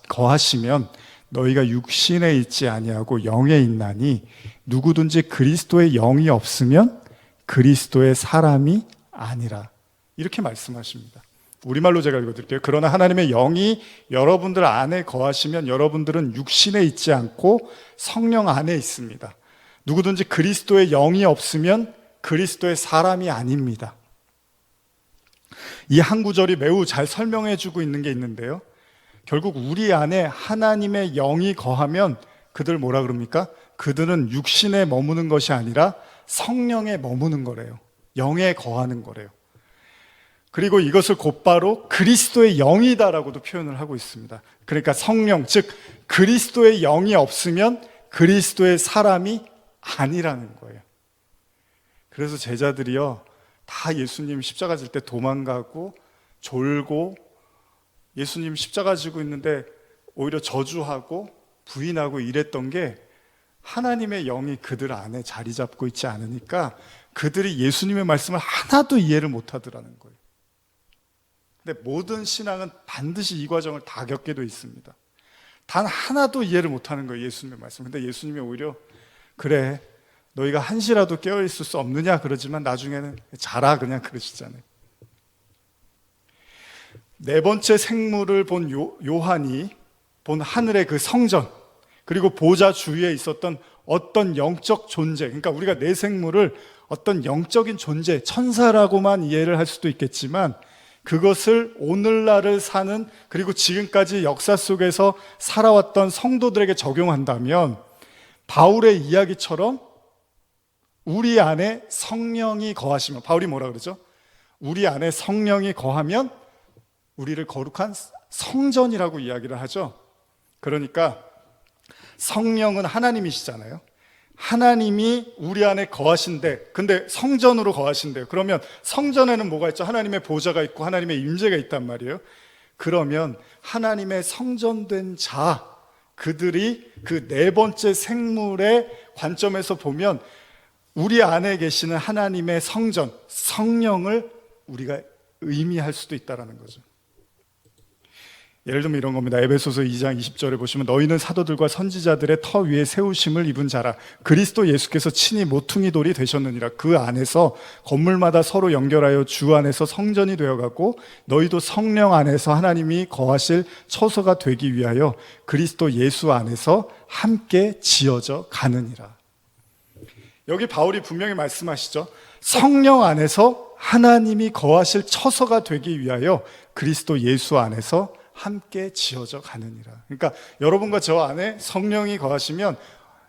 거하시면 너희가 육신에 있지 아니하고 영에 있나니, 누구든지 그리스도의 영이 없으면 그리스도의 사람이 아니라. 이렇게 말씀하십니다. 우리말로 제가 읽어드릴게요. 그러나 하나님의 영이 여러분들 안에 거하시면 여러분들은 육신에 있지 않고 성령 안에 있습니다. 누구든지 그리스도의 영이 없으면 그리스도의 사람이 아닙니다. 이 한 구절이 매우 잘 설명해 주고 있는 게 있는데요, 결국 우리 안에 하나님의 영이 거하면 그들 뭐라 그럽니까? 그들은 육신에 머무는 것이 아니라 성령에 머무는 거래요. 영에 거하는 거래요. 그리고 이것을 곧바로 그리스도의 영이다라고도 표현을 하고 있습니다. 그러니까 성령, 즉 그리스도의 영이 없으면 그리스도의 사람이 아니라는 거예요. 그래서 제자들이요, 다 예수님 십자가 질 때 도망가고 졸고, 예수님 십자가 지고 있는데 오히려 저주하고 부인하고 이랬던 게, 하나님의 영이 그들 안에 자리 잡고 있지 않으니까 그들이 예수님의 말씀을 하나도 이해를 못 하더라는 거예요. 근데 모든 신앙은 반드시 이 과정을 다 겪게 돼 있습니다. 단 하나도 이해를 못 하는 거예요, 예수님의 말씀. 근데 예수님이 오히려, 그래, 너희가 한시라도 깨어있을 수 없느냐 그러지만 나중에는 자라, 그냥 그러시잖아요. 네 번째 생물을 본 요한이 본 하늘의 그 성전, 그리고 보좌 주위에 있었던 어떤 영적 존재, 그러니까 우리가 네 생물을 어떤 영적인 존재, 천사라고만 이해를 할 수도 있겠지만, 그것을 오늘날을 사는, 그리고 지금까지 역사 속에서 살아왔던 성도들에게 적용한다면 바울의 이야기처럼 우리 안에 성령이 거하시면, 바울이 뭐라 그러죠? 우리 안에 성령이 거하면 우리를 거룩한 성전이라고 이야기를 하죠. 그러니까 성령은 하나님이시잖아요. 하나님이 우리 안에 거하신데, 근데 성전으로 거하신대요. 그러면 성전에는 뭐가 있죠? 하나님의 보좌가 있고 하나님의 임재가 있단 말이에요. 그러면 하나님의 성전된 자, 그들이 그 네 번째 생물의 관점에서 보면 우리 안에 계시는 하나님의 성전, 성령을 우리가 의미할 수도 있다는 거죠. 예를 들면 이런 겁니다. 에베소서 2장 20절에 보시면, 너희는 사도들과 선지자들의 터 위에 세우심을 입은 자라. 그리스도 예수께서 친히 모퉁이 돌이 되셨느니라. 그 안에서 건물마다 서로 연결하여 주 안에서 성전이 되어가고, 너희도 성령 안에서 하나님이 거하실 처소가 되기 위하여 그리스도 예수 안에서 함께 지어져 가느니라. 여기 바울이 분명히 말씀하시죠. 성령 안에서 하나님이 거하실 처소가 되기 위하여 그리스도 예수 안에서 함께 지어져 가느니라. 그러니까 여러분과 저 안에 성령이 거하시면,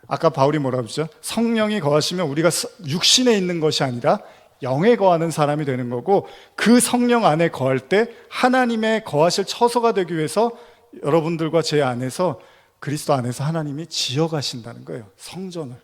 아까 바울이 뭐라고 했죠? 성령이 거하시면 우리가 육신에 있는 것이 아니라 영에 거하는 사람이 되는 거고, 그 성령 안에 거할 때 하나님의 거하실 처소가 되기 위해서 여러분들과 제 안에서, 그리스도 안에서 하나님이 지어 가신다는 거예요, 성전을.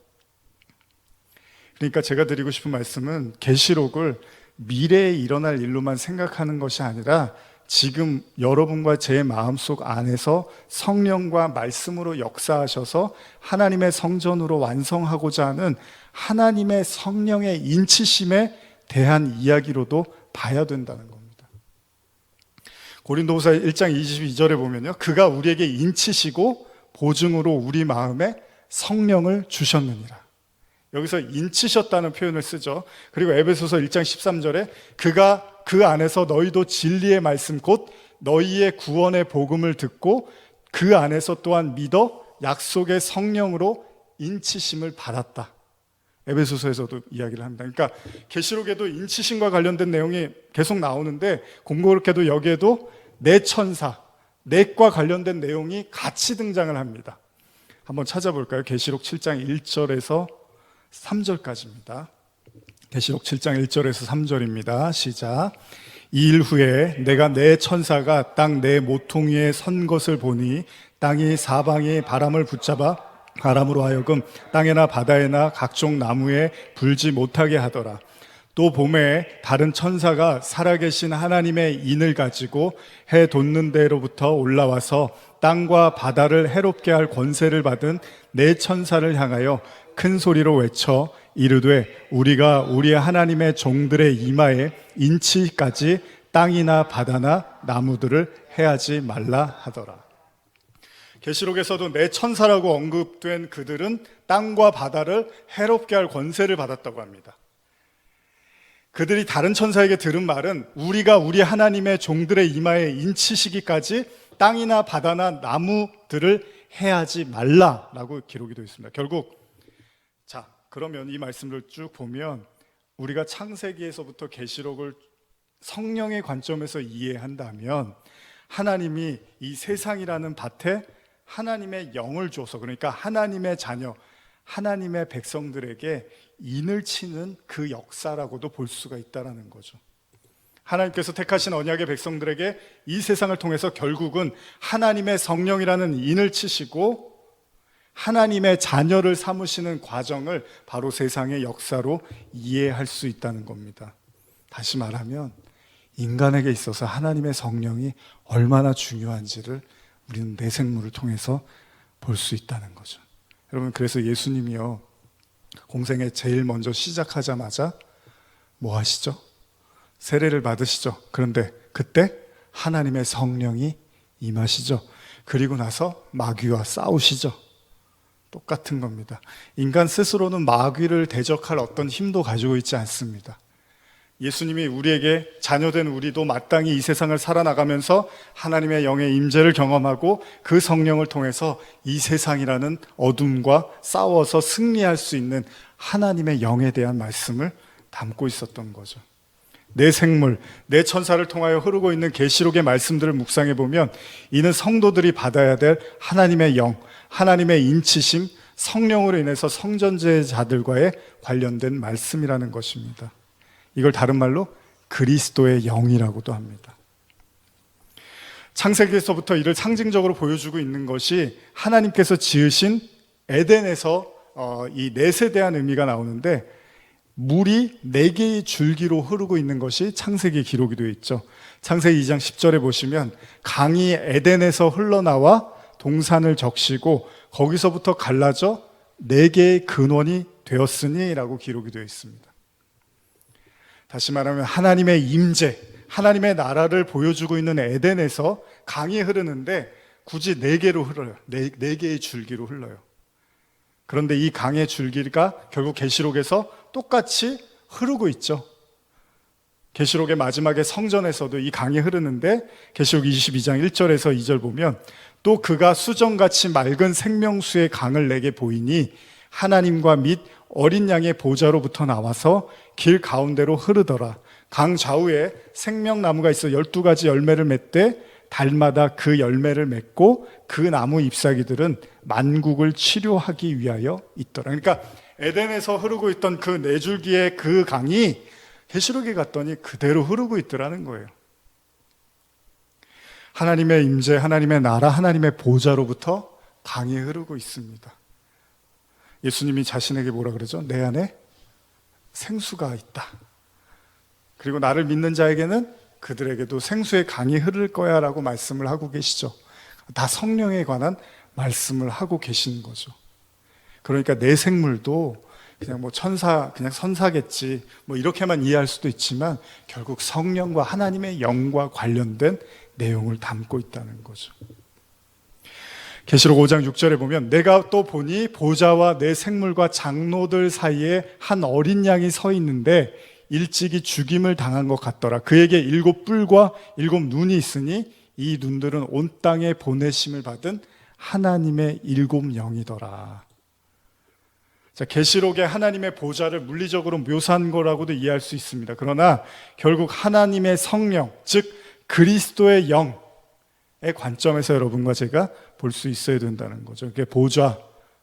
그러니까 제가 드리고 싶은 말씀은, 계시록을 미래에 일어날 일로만 생각하는 것이 아니라 지금 여러분과 제 마음속 안에서 성령과 말씀으로 역사하셔서 하나님의 성전으로 완성하고자 하는 하나님의 성령의 인치심에 대한 이야기로도 봐야 된다는 겁니다. 고린도후서 1장 22절에 보면요, 그가 우리에게 인치시고 보증으로 우리 마음에 성령을 주셨느니라. 여기서 인치셨다는 표현을 쓰죠. 그리고 에베소서 1장 13절에 그가 그 안에서 너희도 진리의 말씀 곧 너희의 구원의 복음을 듣고 그 안에서 또한 믿어 약속의 성령으로 인치심을 받았다. 에베소서에서도 이야기를 합니다. 그러니까 계시록에도 인치심과 관련된 내용이 계속 나오는데 공교롭게도 여기에도 내 천사, 넷과 관련된 내용이 같이 등장을 합니다. 한번 찾아볼까요? 계시록 7장 1절에서 3절까지입니다. 계시록 7장 1절에서 3절입니다. 시작. 이 일 후에 내가 내 천사가 땅 내 모퉁이에 선 것을 보니 땅이 사방이 바람을 붙잡아 바람으로 하여금 땅에나 바다에나 각종 나무에 불지 못하게 하더라. 또 봄에 다른 천사가 살아계신 하나님의 인을 가지고 해 돋는 데로부터 올라와서 땅과 바다를 해롭게 할 권세를 받은 네 천사를 향하여 큰 소리로 외쳐 이르되 우리가 우리 하나님의 종들의 이마에 인치까지 땅이나 바다나 나무들을 해하지 말라 하더라. 계시록에서도 네 천사라고 언급된 그들은 땅과 바다를 해롭게 할 권세를 받았다고 합니다. 그들이 다른 천사에게 들은 말은 우리가 우리 하나님의 종들의 이마에 인치시기까지 땅이나 바다나 나무들을 해하지 말라라고 기록이 되어 있습니다. 결국 자, 그러면 이 말씀을 쭉 보면 우리가 창세기에서부터 계시록을 성령의 관점에서 이해한다면 하나님이 이 세상이라는 밭에 하나님의 영을 줘서, 그러니까 하나님의 자녀, 하나님의 백성들에게 인을 치는 그 역사라고도 볼 수가 있다는 거죠. 하나님께서 택하신 언약의 백성들에게 이 세상을 통해서 결국은 하나님의 성령이라는 인을 치시고 하나님의 자녀를 삼으시는 과정을 바로 세상의 역사로 이해할 수 있다는 겁니다. 다시 말하면 인간에게 있어서 하나님의 성령이 얼마나 중요한지를 우리는 내생물을 통해서 볼 수 있다는 거죠. 여러분, 그래서 예수님이요, 공생에 제일 먼저 시작하자마자 뭐 하시죠? 세례를 받으시죠. 그런데 그때 하나님의 성령이 임하시죠. 그리고 나서 마귀와 싸우시죠. 똑같은 겁니다. 인간 스스로는 마귀를 대적할 어떤 힘도 가지고 있지 않습니다. 예수님이 우리에게 자녀된 우리도 마땅히 이 세상을 살아나가면서 하나님의 영의 임재를 경험하고 그 성령을 통해서 이 세상이라는 어둠과 싸워서 승리할 수 있는 하나님의 영에 대한 말씀을 담고 있었던 거죠. 내 생물, 내 천사를 통하여 흐르고 있는 계시록의 말씀들을 묵상해 보면 이는 성도들이 받아야 될 하나님의 영, 하나님의 인치심, 성령으로 인해서 성전제자들과의 관련된 말씀이라는 것입니다. 이걸 다른 말로 그리스도의 영이라고도 합니다. 창세기에서부터 이를 상징적으로 보여주고 있는 것이 하나님께서 지으신 에덴에서 이 넷에 대한 의미가 나오는데 물이 4개의 줄기로 흐르고 있는 것이 창세기 기록이 되어 있죠. 창세기 2장 10절에 보시면 강이 에덴에서 흘러나와 동산을 적시고 거기서부터 갈라져 4개의 근원이 되었으니 라고 기록이 되어 있습니다. 다시 말하면 하나님의 임재, 하나님의 나라를 보여주고 있는 에덴에서 강이 흐르는데 굳이 4개로 흘러요. 4개의 줄기로 흘러요. 그런데 이 강의 줄기가 결국 계시록에서 똑같이 흐르고 있죠. 계시록의 마지막에 성전에서도 이 강이 흐르는데 계시록 22장 1절에서 2절 보면 또 그가 수정같이 맑은 생명수의 강을 내게 보이니 하나님과 및 어린 양의 보좌로부터 나와서 길 가운데로 흐르더라. 강 좌우에 생명나무가 있어 12가지 열매를 맺되 달마다 그 열매를 맺고 그 나무 잎사귀들은 만국을 치료하기 위하여 있더라. 그러니까 에덴에서 흐르고 있던 그 4줄기의 그 강이 계시록에 갔더니 그대로 흐르고 있더라는 거예요. 하나님의 임재, 하나님의 나라, 하나님의 보좌로부터 강이 흐르고 있습니다. 예수님이 자신에게 뭐라 그러죠? 내 안에 생수가 있다. 그리고 나를 믿는 자에게는 그들에게도 생수의 강이 흐를 거야 라고 말씀을 하고 계시죠. 다 성령에 관한 말씀을 하고 계시는 거죠. 그러니까 내 생물도 그냥 뭐 천사, 그냥 선사겠지, 뭐 이렇게만 이해할 수도 있지만 결국 성령과 하나님의 영과 관련된 내용을 담고 있다는 거죠. 계시록 5장 6절에 보면 내가 또 보니 보좌와 내 생물과 장로들 사이에 한 어린 양이 서 있는데 일찍이 죽임을 당한 것 같더라. 그에게 7뿔과 7눈이 있으니 이 눈들은 온 땅에 보내심을 받은 하나님의 7영이더라. 자, 계시록에 하나님의 보좌를 물리적으로 묘사한 거라고도 이해할 수 있습니다. 그러나 결국 하나님의 성령, 즉 그리스도의 영의 관점에서 여러분과 제가 볼 수 있어야 된다는 거죠. 그게 보좌,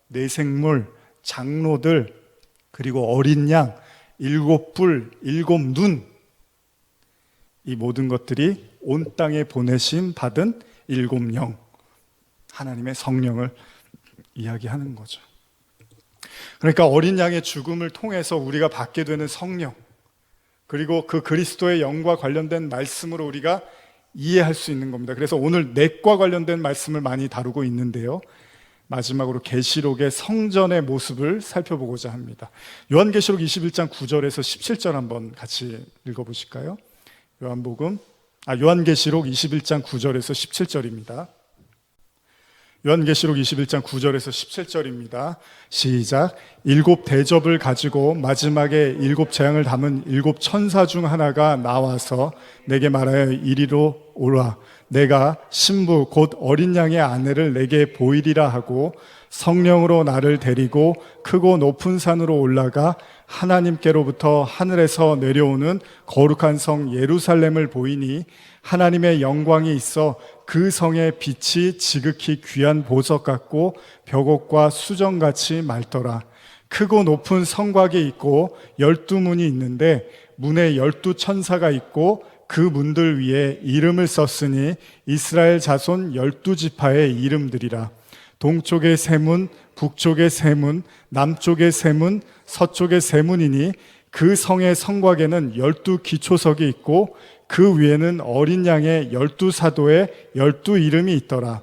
내생물, 장로들, 그리고 어린 양, 7뿔, 7눈, 이 모든 것들이 온 땅에 보내심 받은 7영, 하나님의 성령을 이야기하는 거죠. 그러니까 어린 양의 죽음을 통해서 우리가 받게 되는 성령, 그리고 그 그리스도의 영과 관련된 말씀으로 우리가 이해할 수 있는 겁니다. 그래서 오늘 넷과 관련된 말씀을 많이 다루고 있는데요, 마지막으로 계시록의 성전의 모습을 살펴보고자 합니다. 요한계시록 21장 9절에서 17절 한번 같이 읽어보실까요? 요한계시록 21장 9절에서 17절입니다. 요한계시록 21장 9절에서 17절입니다. 시작. 7 대접을 가지고 마지막에 7 재앙을 담은 7 천사 중 하나가 나와서 내게 말하여 이리로 오라. 내가 신부 곧 어린 양의 아내를 내게 보이리라 하고 성령으로 나를 데리고 크고 높은 산으로 올라가 하나님께로부터 하늘에서 내려오는 거룩한 성 예루살렘을 보이니 하나님의 영광이 있어 그 성의 빛이 지극히 귀한 보석 같고 벽옥과 수정같이 맑더라. 크고 높은 성곽이 있고 12문이 있는데 문에 12천사가 있고 그 문들 위에 이름을 썼으니 이스라엘 자손 12지파의 이름들이라. 동쪽의 세 문, 북쪽의 세 문, 남쪽의 세 문, 서쪽의 세 문이니 그 성의 성곽에는 12기초석이 있고 그 위에는 어린 양의 12사도의 12 이름이 있더라.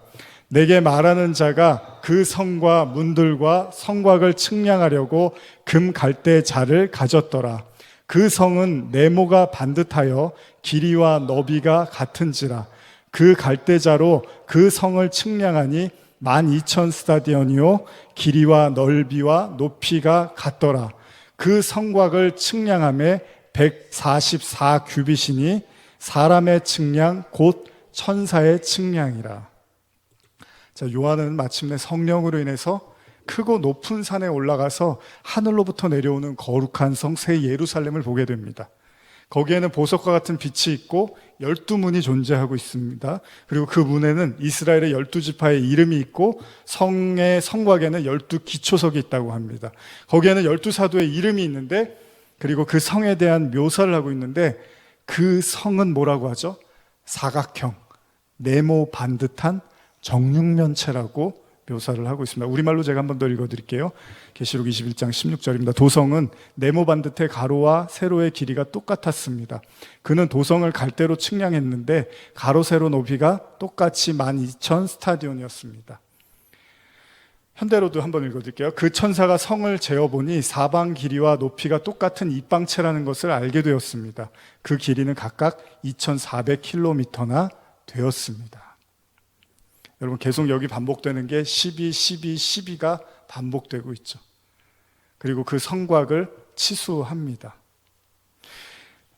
내게 말하는 자가 그 성과 문들과 성곽을 측량하려고 금 갈대 자를 가졌더라. 그 성은 네모가 반듯하여 길이와 너비가 같은지라. 그 갈대자로 그 성을 측량하니 12,000 스타디언이요 길이와 넓이와 높이가 같더라. 그 성곽을 측량함에 144 규빗이니 사람의 측량 곧 천사의 측량이라. 자, 요한은 마침내 성령으로 인해서 크고 높은 산에 올라가서 하늘로부터 내려오는 거룩한 성 새 예루살렘을 보게 됩니다. 거기에는 보석과 같은 빛이 있고 12문이 존재하고 있습니다. 그리고 그 문에는 이스라엘의 12지파의 이름이 있고 성의 성곽에는 12기초석이 있다고 합니다. 거기에는 12사도의 이름이 있는데, 그리고 그 성에 대한 묘사를 하고 있는데, 그 성은 뭐라고 하죠? 사각형, 네모 반듯한 정육면체라고 묘사를 하고 있습니다. 우리말로 제가 한 번 더 읽어드릴게요. 계시록 21장 16절입니다. 도성은 네모 반듯의 가로와 세로의 길이가 똑같았습니다. 그는 도성을 갈대로 측량했는데 가로 세로 높이가 똑같이 12,000 스타디온이었습니다. 현대로도 한번 읽어드릴게요. 그 천사가 성을 재어보니 사방 길이와 높이가 똑같은 입방체라는 것을 알게 되었습니다. 그 길이는 각각 2,400km나 되었습니다. 여러분, 계속 여기 반복되는 게 12, 12, 12가 반복되고 있죠. 그리고 그 성곽을 치수합니다.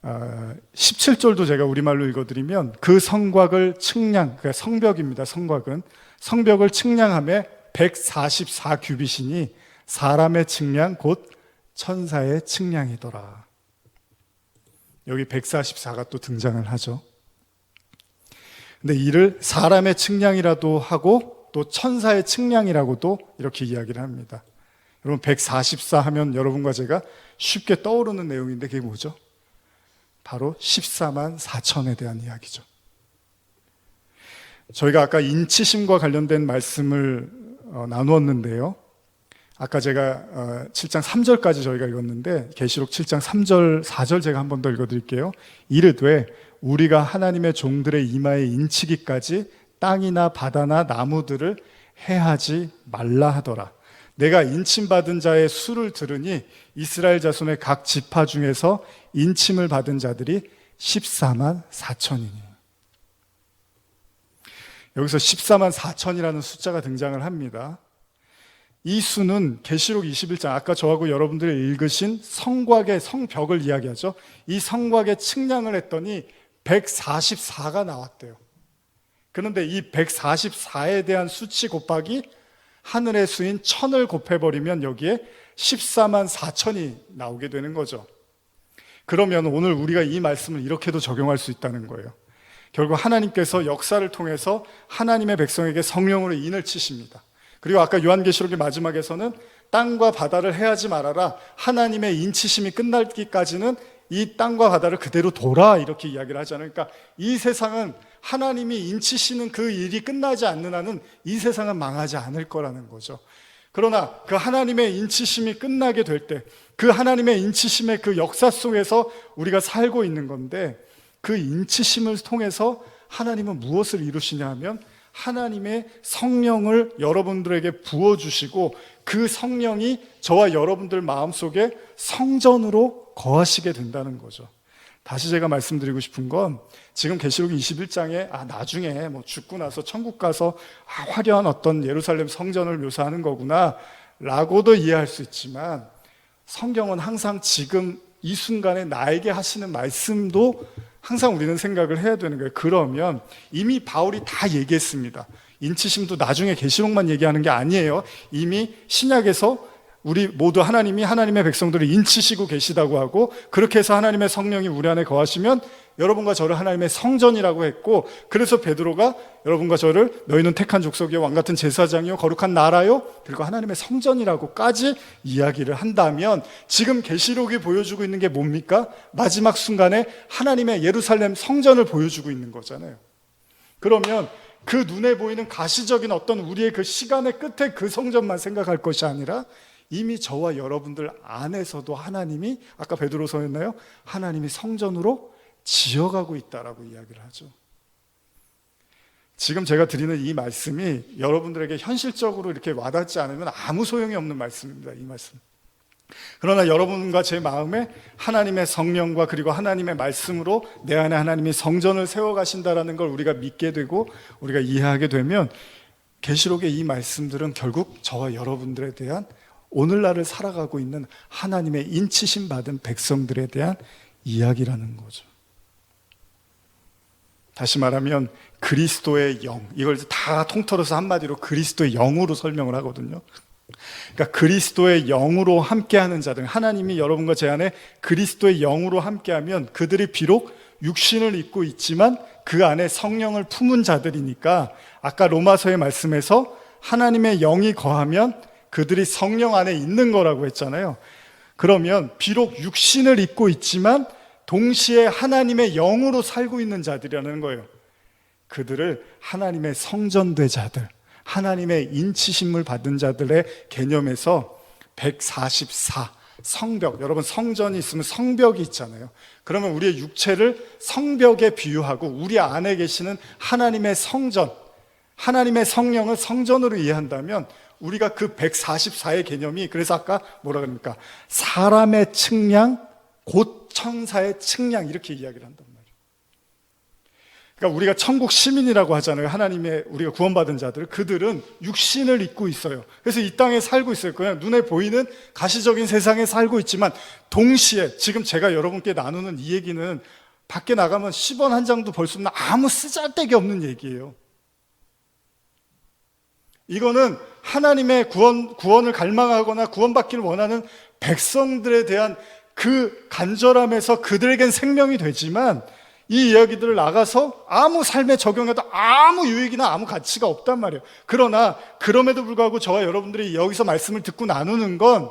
17절도 제가 우리말로 읽어드리면 그 성곽을 측량, 그러니까 성벽입니다. 성곽은 성벽을 측량함에 144 규빗이니 사람의 측량 곧 천사의 측량이더라. 여기 144가 또 등장을 하죠. 근데 이를 사람의 측량이라도 하고 또 천사의 측량이라고도 이렇게 이야기를 합니다. 여러분, 144 하면 여러분과 제가 쉽게 떠오르는 내용인데 그게 뭐죠? 바로 14만 4천에 대한 이야기죠. 저희가 아까 인치심과 관련된 말씀을 나누었는데요, 아까 제가 7장 3절까지 저희가 읽었는데 계시록 7장 3절, 4절 제가 한 번 더 읽어드릴게요. 이르되 우리가 하나님의 종들의 이마에 인치기까지 땅이나 바다나 나무들을 해하지 말라 하더라. 내가 인침받은 자의 수를 들으니 이스라엘 자손의 각 지파 중에서 인침을 받은 자들이 14만 4천이니. 여기서 14만 4천이라는 숫자가 등장을 합니다. 이 수는 계시록 21장, 아까 저하고 여러분들이 읽으신 성곽의 성벽을 이야기하죠. 이 성곽의 측량을 했더니 144가 나왔대요. 그런데 이 144에 대한 수치 곱하기 하늘의 수인 1000을 곱해버리면 여기에 14만 4천이 나오게 되는 거죠. 그러면 오늘 우리가 이 말씀을 이렇게도 적용할 수 있다는 거예요. 결국 하나님께서 역사를 통해서 하나님의 백성에게 성령으로 인을 치십니다. 그리고 아까 요한계시록의 마지막에서는 땅과 바다를 해하지 말아라, 하나님의 인치심이 끝날기까지는 이 땅과 바다를 그대로 둬라, 이렇게 이야기를 하잖아요. 그러니까 이 세상은 하나님이 인치시는 그 일이 끝나지 않는 한은 이 세상은 망하지 않을 거라는 거죠. 그러나 그 하나님의 인치심이 끝나게 될 때, 그 하나님의 인치심의 그 역사 속에서 우리가 살고 있는 건데, 그 인치심을 통해서 하나님은 무엇을 이루시냐 하면 하나님의 성령을 여러분들에게 부어주시고 그 성령이 저와 여러분들 마음속에 성전으로 거하시게 된다는 거죠. 다시 제가 말씀드리고 싶은 건, 지금 계시록 21장에 나중에 죽고 나서 천국 가서 화려한 어떤 예루살렘 성전을 묘사하는 거구나 라고도 이해할 수 있지만, 성경은 항상 지금 이 순간에 나에게 하시는 말씀도 항상 우리는 생각을 해야 되는 거예요. 그러면 이미 바울이 다 얘기했습니다. 인치심도 나중에 계시록만 얘기하는 게 아니에요. 이미 신약에서 우리 모두 하나님이 하나님의 백성들을 인치시고 계시다고 하고, 그렇게 해서 하나님의 성령이 우리 안에 거하시면 여러분과 저를 하나님의 성전이라고 했고, 그래서 베드로가 여러분과 저를 너희는 택한 족속이요 왕같은 제사장이요 거룩한 나라요 그리고 하나님의 성전이라고까지 이야기를 한다면, 지금 계시록이 보여주고 있는 게 뭡니까? 마지막 순간에 하나님의 예루살렘 성전을 보여주고 있는 거잖아요. 그러면 그 눈에 보이는 가시적인 어떤 우리의 그 시간의 끝에 그 성전만 생각할 것이 아니라, 이미 저와 여러분들 안에서도 하나님이, 아까 베드로서였나요? 하나님이 성전으로 지어가고 있다라고 이야기를 하죠. 지금 제가 드리는 이 말씀이 여러분들에게 현실적으로 이렇게 와닿지 않으면 아무 소용이 없는 말씀입니다. 이 말씀. 그러나 여러분과 제 마음에 하나님의 성령과 그리고 하나님의 말씀으로 내 안에 하나님이 성전을 세워가신다라는 걸 우리가 믿게 되고 우리가 이해하게 되면, 계시록의 이 말씀들은 결국 저와 여러분들에 대한, 오늘날을 살아가고 있는 하나님의 인치심 받은 백성들에 대한 이야기라는 거죠. 다시 말하면 그리스도의 영, 이걸 다 통틀어서 한마디로 그리스도의 영으로 설명을 하거든요. 그러니까 그리스도의 영으로 함께하는 자들, 하나님이 여러분과 제 안에 그리스도의 영으로 함께하면 그들이 비록 육신을 입고 있지만 그 안에 성령을 품은 자들이니까, 아까 로마서의 말씀에서 하나님의 영이 거하면 그들이 성령 안에 있는 거라고 했잖아요. 그러면 비록 육신을 입고 있지만 동시에 하나님의 영으로 살고 있는 자들이라는 거예요. 그들을 하나님의 성전된 자들, 하나님의 인치심을 받은 자들의 개념에서 144 성벽, 여러분 성전이 있으면 성벽이 있잖아요. 그러면 우리의 육체를 성벽에 비유하고 우리 안에 계시는 하나님의 성전, 하나님의 성령을 성전으로 이해한다면, 우리가 그 144의 개념이, 그래서 아까 뭐라 그럽니까? 사람의 측량, 곧 천사의 측량, 이렇게 이야기를 한단 말이에요. 그러니까 우리가 천국 시민이라고 하잖아요. 하나님의, 우리가 구원받은 자들, 그들은 육신을 입고 있어요. 그래서 이 땅에 살고 있어요. 그냥 눈에 보이는 가시적인 세상에 살고 있지만, 동시에 지금 제가 여러분께 나누는 이 얘기는 밖에 나가면 10원 한 장도 벌 수 없는 아무 쓰잘데기 없는 얘기예요. 이거는 하나님의 구원을 갈망하거나 구원받기를 원하는 백성들에 대한 그 간절함에서 그들에겐 생명이 되지만, 이 이야기들을 나가서 아무 삶에 적용해도 아무 유익이나 아무 가치가 없단 말이에요. 그러나 그럼에도 불구하고 저와 여러분들이 여기서 말씀을 듣고 나누는 건,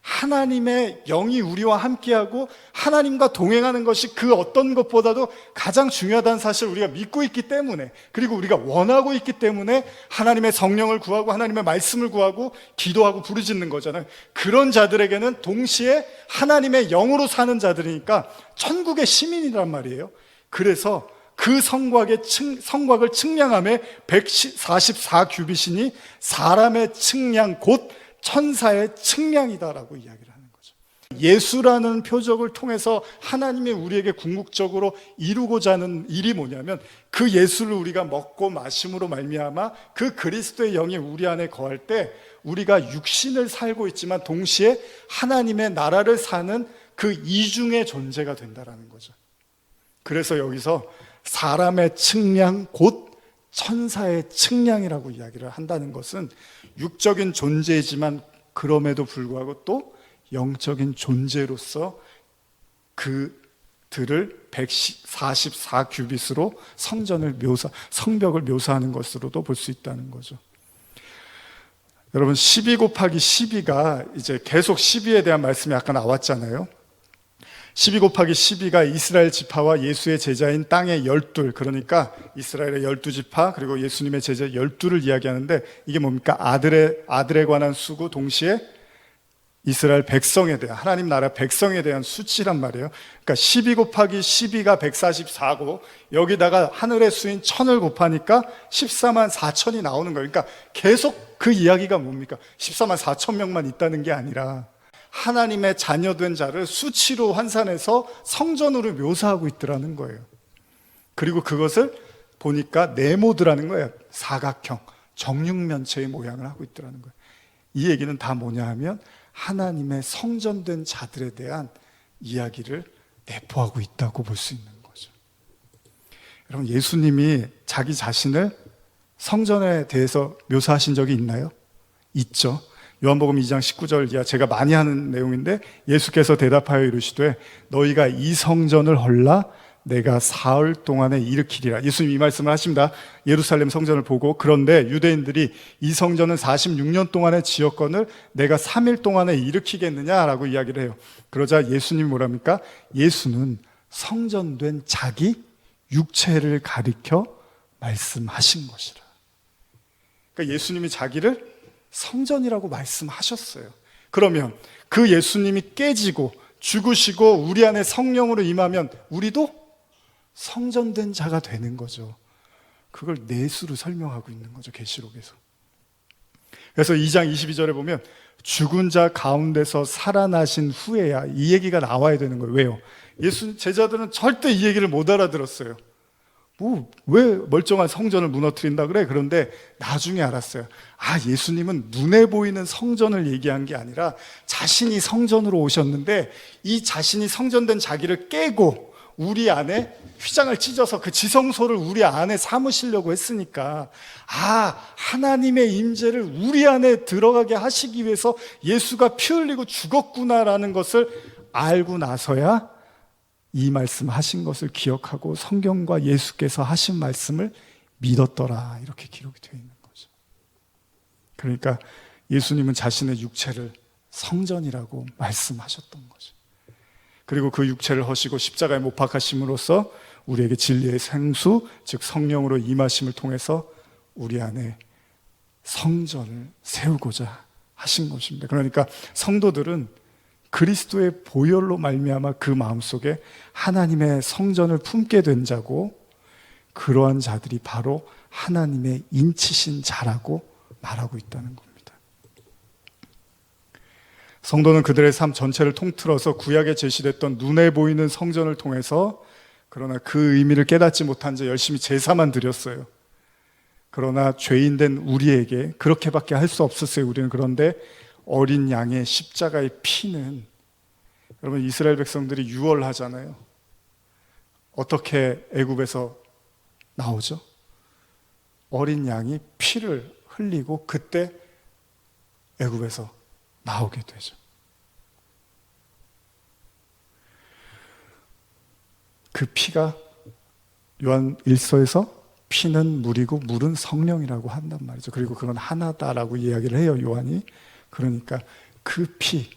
하나님의 영이 우리와 함께하고 하나님과 동행하는 것이 그 어떤 것보다도 가장 중요하다는 사실을 우리가 믿고 있기 때문에, 그리고 우리가 원하고 있기 때문에 하나님의 성령을 구하고 하나님의 말씀을 구하고 기도하고 부르짖는 거잖아요. 그런 자들에게는 동시에 하나님의 영으로 사는 자들이니까 천국의 시민이란 말이에요. 그래서 그 성곽을 측량함에 144 규빗이니 사람의 측량 곧 천사의 측량이다라고 이야기를 하는 거죠. 예수라는 표적을 통해서 하나님이 우리에게 궁극적으로 이루고자 하는 일이 뭐냐면, 그 예수를 우리가 먹고 마심으로 말미암아 그 그리스도의 영이 우리 안에 거할 때 우리가 육신을 살고 있지만 동시에 하나님의 나라를 사는 그 이중의 존재가 된다라는 거죠. 그래서 여기서 사람의 측량 곧 천사의 측량이라고 이야기를 한다는 것은 육적인 존재이지만 그럼에도 불구하고 또 영적인 존재로서 그들을 144규빗으로 성벽을 묘사하는 것으로도 볼 수 있다는 거죠. 여러분, 12 곱하기 12가 이제 계속 12에 대한 말씀이 아까 나왔잖아요. 12 곱하기 12가 이스라엘 지파와 예수의 제자인 땅의 12, 그러니까 이스라엘의 12지파 그리고 예수님의 제자 12를 이야기하는데, 이게 뭡니까? 아들에 관한 수고 동시에 이스라엘 백성에 대한, 하나님 나라 백성에 대한 수치란 말이에요. 그러니까 12 곱하기 12가 144고 여기다가 하늘의 수인 1000을 곱하니까 14만 4천이 나오는 거예요. 그러니까 계속 그 이야기가 뭡니까? 14만 4천 명만 있다는 게 아니라 하나님의 자녀된 자를 수치로 환산해서 성전으로 묘사하고 있더라는 거예요. 그리고 그것을 보니까 네모드라는 거예요. 사각형, 정육면체의 모양을 하고 있더라는 거예요. 이 얘기는 다 뭐냐 하면 하나님의 성전된 자들에 대한 이야기를 내포하고 있다고 볼 수 있는 거죠. 여러분, 예수님이 자기 자신을 성전에 대해서 묘사하신 적이 있나요? 있죠. 요한복음 2장 19절 이하, 제가 많이 하는 내용인데, 예수께서 대답하여 이르시되 너희가 이 성전을 헐라 내가 사흘 동안에 일으키리라. 예수님이 이 말씀을 하십니다. 예루살렘 성전을 보고, 그런데 유대인들이 이 성전은 46년 동안의 지었건을 내가 3일 동안에 일으키겠느냐라고 이야기를 해요. 그러자 예수님이 뭐랍니까? 예수는 성전된 자기 육체를 가리켜 말씀하신 것이라. 그러니까 예수님이 자기를 성전이라고 말씀하셨어요. 그러면 그 예수님이 깨지고 죽으시고 우리 안에 성령으로 임하면 우리도 성전된 자가 되는 거죠. 그걸 내수로 설명하고 있는 거죠, 계시록에서. 그래서 2장 22절에 보면 죽은 자 가운데서 살아나신 후에야 이 얘기가 나와야 되는 거예요. 왜요? 예수 제자들은 절대 이 얘기를 못 알아들었어요. 왜 멀쩡한 성전을 무너뜨린다 그래? 그런데 나중에 알았어요. 예수님은 눈에 보이는 성전을 얘기한 게 아니라 자신이 성전으로 오셨는데, 이 자신이 성전된 자기를 깨고 우리 안에 휘장을 찢어서 그 지성소를 우리 안에 삼으시려고 했으니까, 하나님의 임재를 우리 안에 들어가게 하시기 위해서 예수가 피 흘리고 죽었구나라는 것을 알고 나서야 이 말씀 하신 것을 기억하고 성경과 예수께서 하신 말씀을 믿었더라, 이렇게 기록이 되어 있는 거죠. 그러니까 예수님은 자신의 육체를 성전이라고 말씀하셨던 거죠. 그리고 그 육체를 허시고 십자가에 못 박하심으로써 우리에게 진리의 생수, 즉 성령으로 임하심을 통해서 우리 안에 성전을 세우고자 하신 것입니다. 그러니까 성도들은 그리스도의 보혈로 말미암아 그 마음속에 하나님의 성전을 품게 된 자고, 그러한 자들이 바로 하나님의 인치신 자라고 말하고 있다는 겁니다. 성도는 그들의 삶 전체를 통틀어서 구약에 제시됐던 눈에 보이는 성전을 통해서, 그러나 그 의미를 깨닫지 못한 채 열심히 제사만 드렸어요. 그러나 죄인된 우리에게 그렇게밖에 할 수 없었어요, 우리는. 그런데 어린 양의 십자가의 피는, 여러분, 이스라엘 백성들이 유월하잖아요. 어떻게 애굽에서 나오죠? 어린 양이 피를 흘리고 그때 애굽에서 나오게 되죠. 그 피가 요한 1서에서 피는 물이고 물은 성령이라고 한단 말이죠. 그리고 그건 하나다라고 이야기를 해요, 요한이. 그러니까 그 피,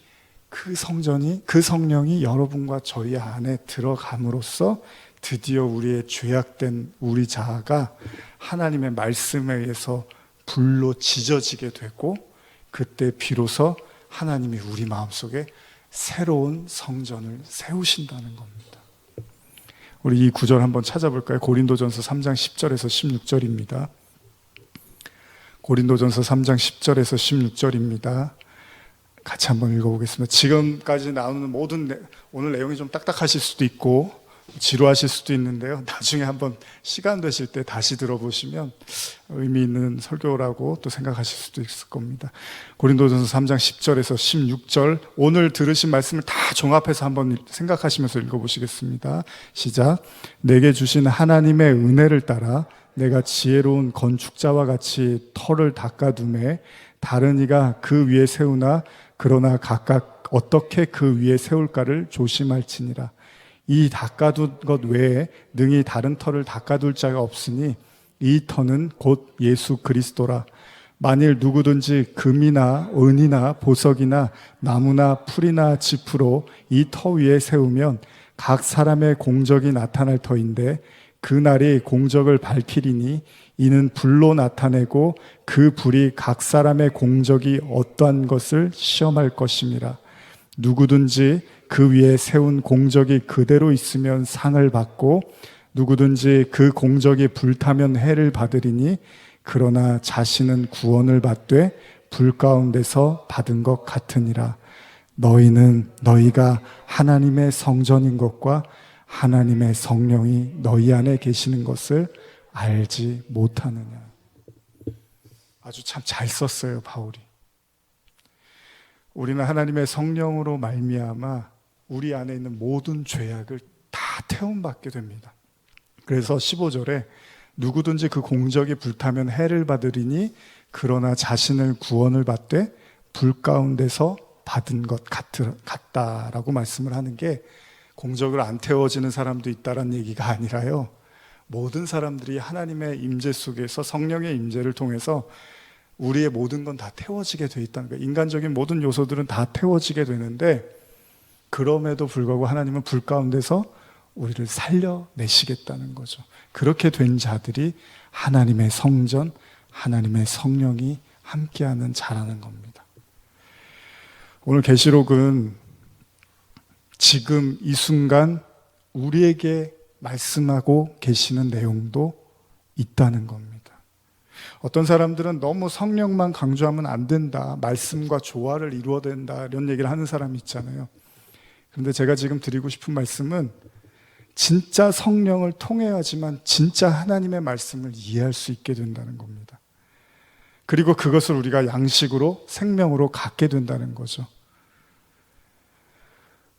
그 성령이 여러분과 저희 안에 들어감으로써 드디어 우리의 죄악된 우리 자아가 하나님의 말씀에 의해서 불로 지져지게 되고, 그때 비로소 하나님이 우리 마음속에 새로운 성전을 세우신다는 겁니다. 우리 이 구절 한번 찾아볼까요? 고린도전서 3장 10절에서 16절입니다. 고린도전서 3장 10절에서 16절입니다. 같이 한번 읽어보겠습니다. 지금까지 나오는 오늘 내용이 좀 딱딱하실 수도 있고 지루하실 수도 있는데요. 나중에 한번 시간 되실 때 다시 들어보시면 의미 있는 설교라고 또 생각하실 수도 있을 겁니다. 고린도전서 3장 10절에서 16절, 오늘 들으신 말씀을 다 종합해서 한번 생각하시면서 읽어보시겠습니다. 시작. 내게 주신 하나님의 은혜를 따라 내가 지혜로운 건축자와 같이 터를 닦아두매 다른 이가 그 위에 세우나 그러나 각각 어떻게 그 위에 세울까를 조심할지니라. 이 닦아둔 것 외에 능히 다른 터를 닦아둘 자가 없으니 이 터는 곧 예수 그리스도라. 만일 누구든지 금이나 은이나 보석이나 나무나 풀이나 짚으로 이 터 위에 세우면 각 사람의 공적이 나타날 터인데 그날이 공적을 밝히리니 이는 불로 나타내고 그 불이 각 사람의 공적이 어떠한 것을 시험할 것임이라. 누구든지 그 위에 세운 공적이 그대로 있으면 상을 받고 누구든지 그 공적이 불타면 해를 받으리니 그러나 자신은 구원을 받되 불 가운데서 받은 것 같으니라. 너희는 너희가 하나님의 성전인 것과 하나님의 성령이 너희 안에 계시는 것을 알지 못하느냐. 아주 참 잘 썼어요, 바울이. 우리는 하나님의 성령으로 말미암아 우리 안에 있는 모든 죄악을 다 태움받게 됩니다. 그래서 15절에 누구든지 그 공적이 불타면 해를 받으리니 그러나 자신을 구원을 받되 불 가운데서 받은 것 같다라고 말씀을 하는 게, 공적을 안 태워지는 사람도 있다라는 얘기가 아니라요, 모든 사람들이 하나님의 임재 속에서 성령의 임재를 통해서 우리의 모든 건 다 태워지게 돼 있다는 거예요. 인간적인 모든 요소들은 다 태워지게 되는데 그럼에도 불구하고 하나님은 불 가운데서 우리를 살려내시겠다는 거죠. 그렇게 된 자들이 하나님의 성전, 하나님의 성령이 함께하는 자라는 겁니다. 오늘 계시록은 지금 이 순간 우리에게 말씀하고 계시는 내용도 있다는 겁니다. 어떤 사람들은 너무 성령만 강조하면 안 된다, 말씀과 조화를 이루어야 된다, 이런 얘기를 하는 사람이 있잖아요. 그런데 제가 지금 드리고 싶은 말씀은 진짜 성령을 통해야지만 진짜 하나님의 말씀을 이해할 수 있게 된다는 겁니다. 그리고 그것을 우리가 양식으로, 생명으로 갖게 된다는 거죠.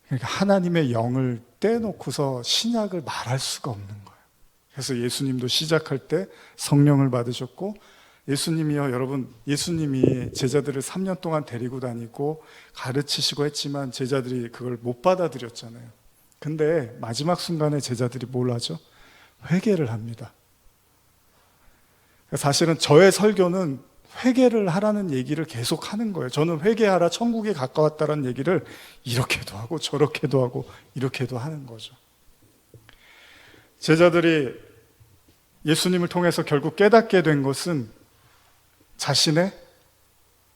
그러니까 하나님의 영을 떼놓고서 신약을 말할 수가 없는 거예요. 그래서 예수님도 시작할 때 성령을 받으셨고, 예수님이요, 여러분, 예수님이 제자들을 3년 동안 데리고 다니고 가르치시고 했지만 제자들이 그걸 못 받아들였잖아요. 근데 마지막 순간에 제자들이 뭘 하죠? 회개를 합니다. 사실은 저의 설교는 회개를 하라는 얘기를 계속 하는 거예요. 저는 회개하라, 천국에 가까웠다라는 얘기를 이렇게도 하고 저렇게도 하고 이렇게도 하는 거죠. 제자들이 예수님을 통해서 결국 깨닫게 된 것은 자신의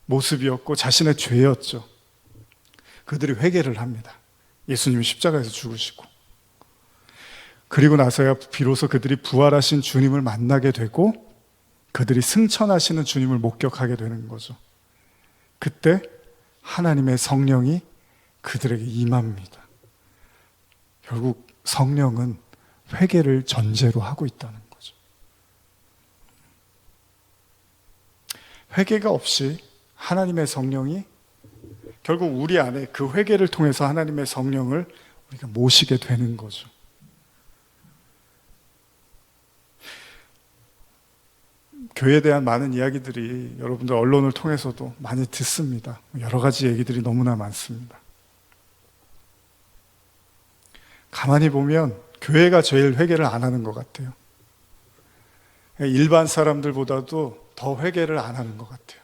모습이었고 자신의 죄였죠. 그들이 회개를 합니다. 예수님이 십자가에서 죽으시고, 그리고 나서야 비로소 그들이 부활하신 주님을 만나게 되고 그들이 승천하시는 주님을 목격하게 되는 거죠. 그때 하나님의 성령이 그들에게 임합니다. 결국 성령은 회개를 전제로 하고 있다는 거죠. 회개가 없이 하나님의 성령이 결국 우리 안에, 그 회개를 통해서 하나님의 성령을 우리가 모시게 되는 거죠. 교회에 대한 많은 이야기들이 여러분들 언론을 통해서도 많이 듣습니다. 여러 가지 얘기들이 너무나 많습니다. 가만히 보면 교회가 제일 회개를 안 하는 것 같아요. 일반 사람들보다도 더 회개를 안 하는 것 같아요.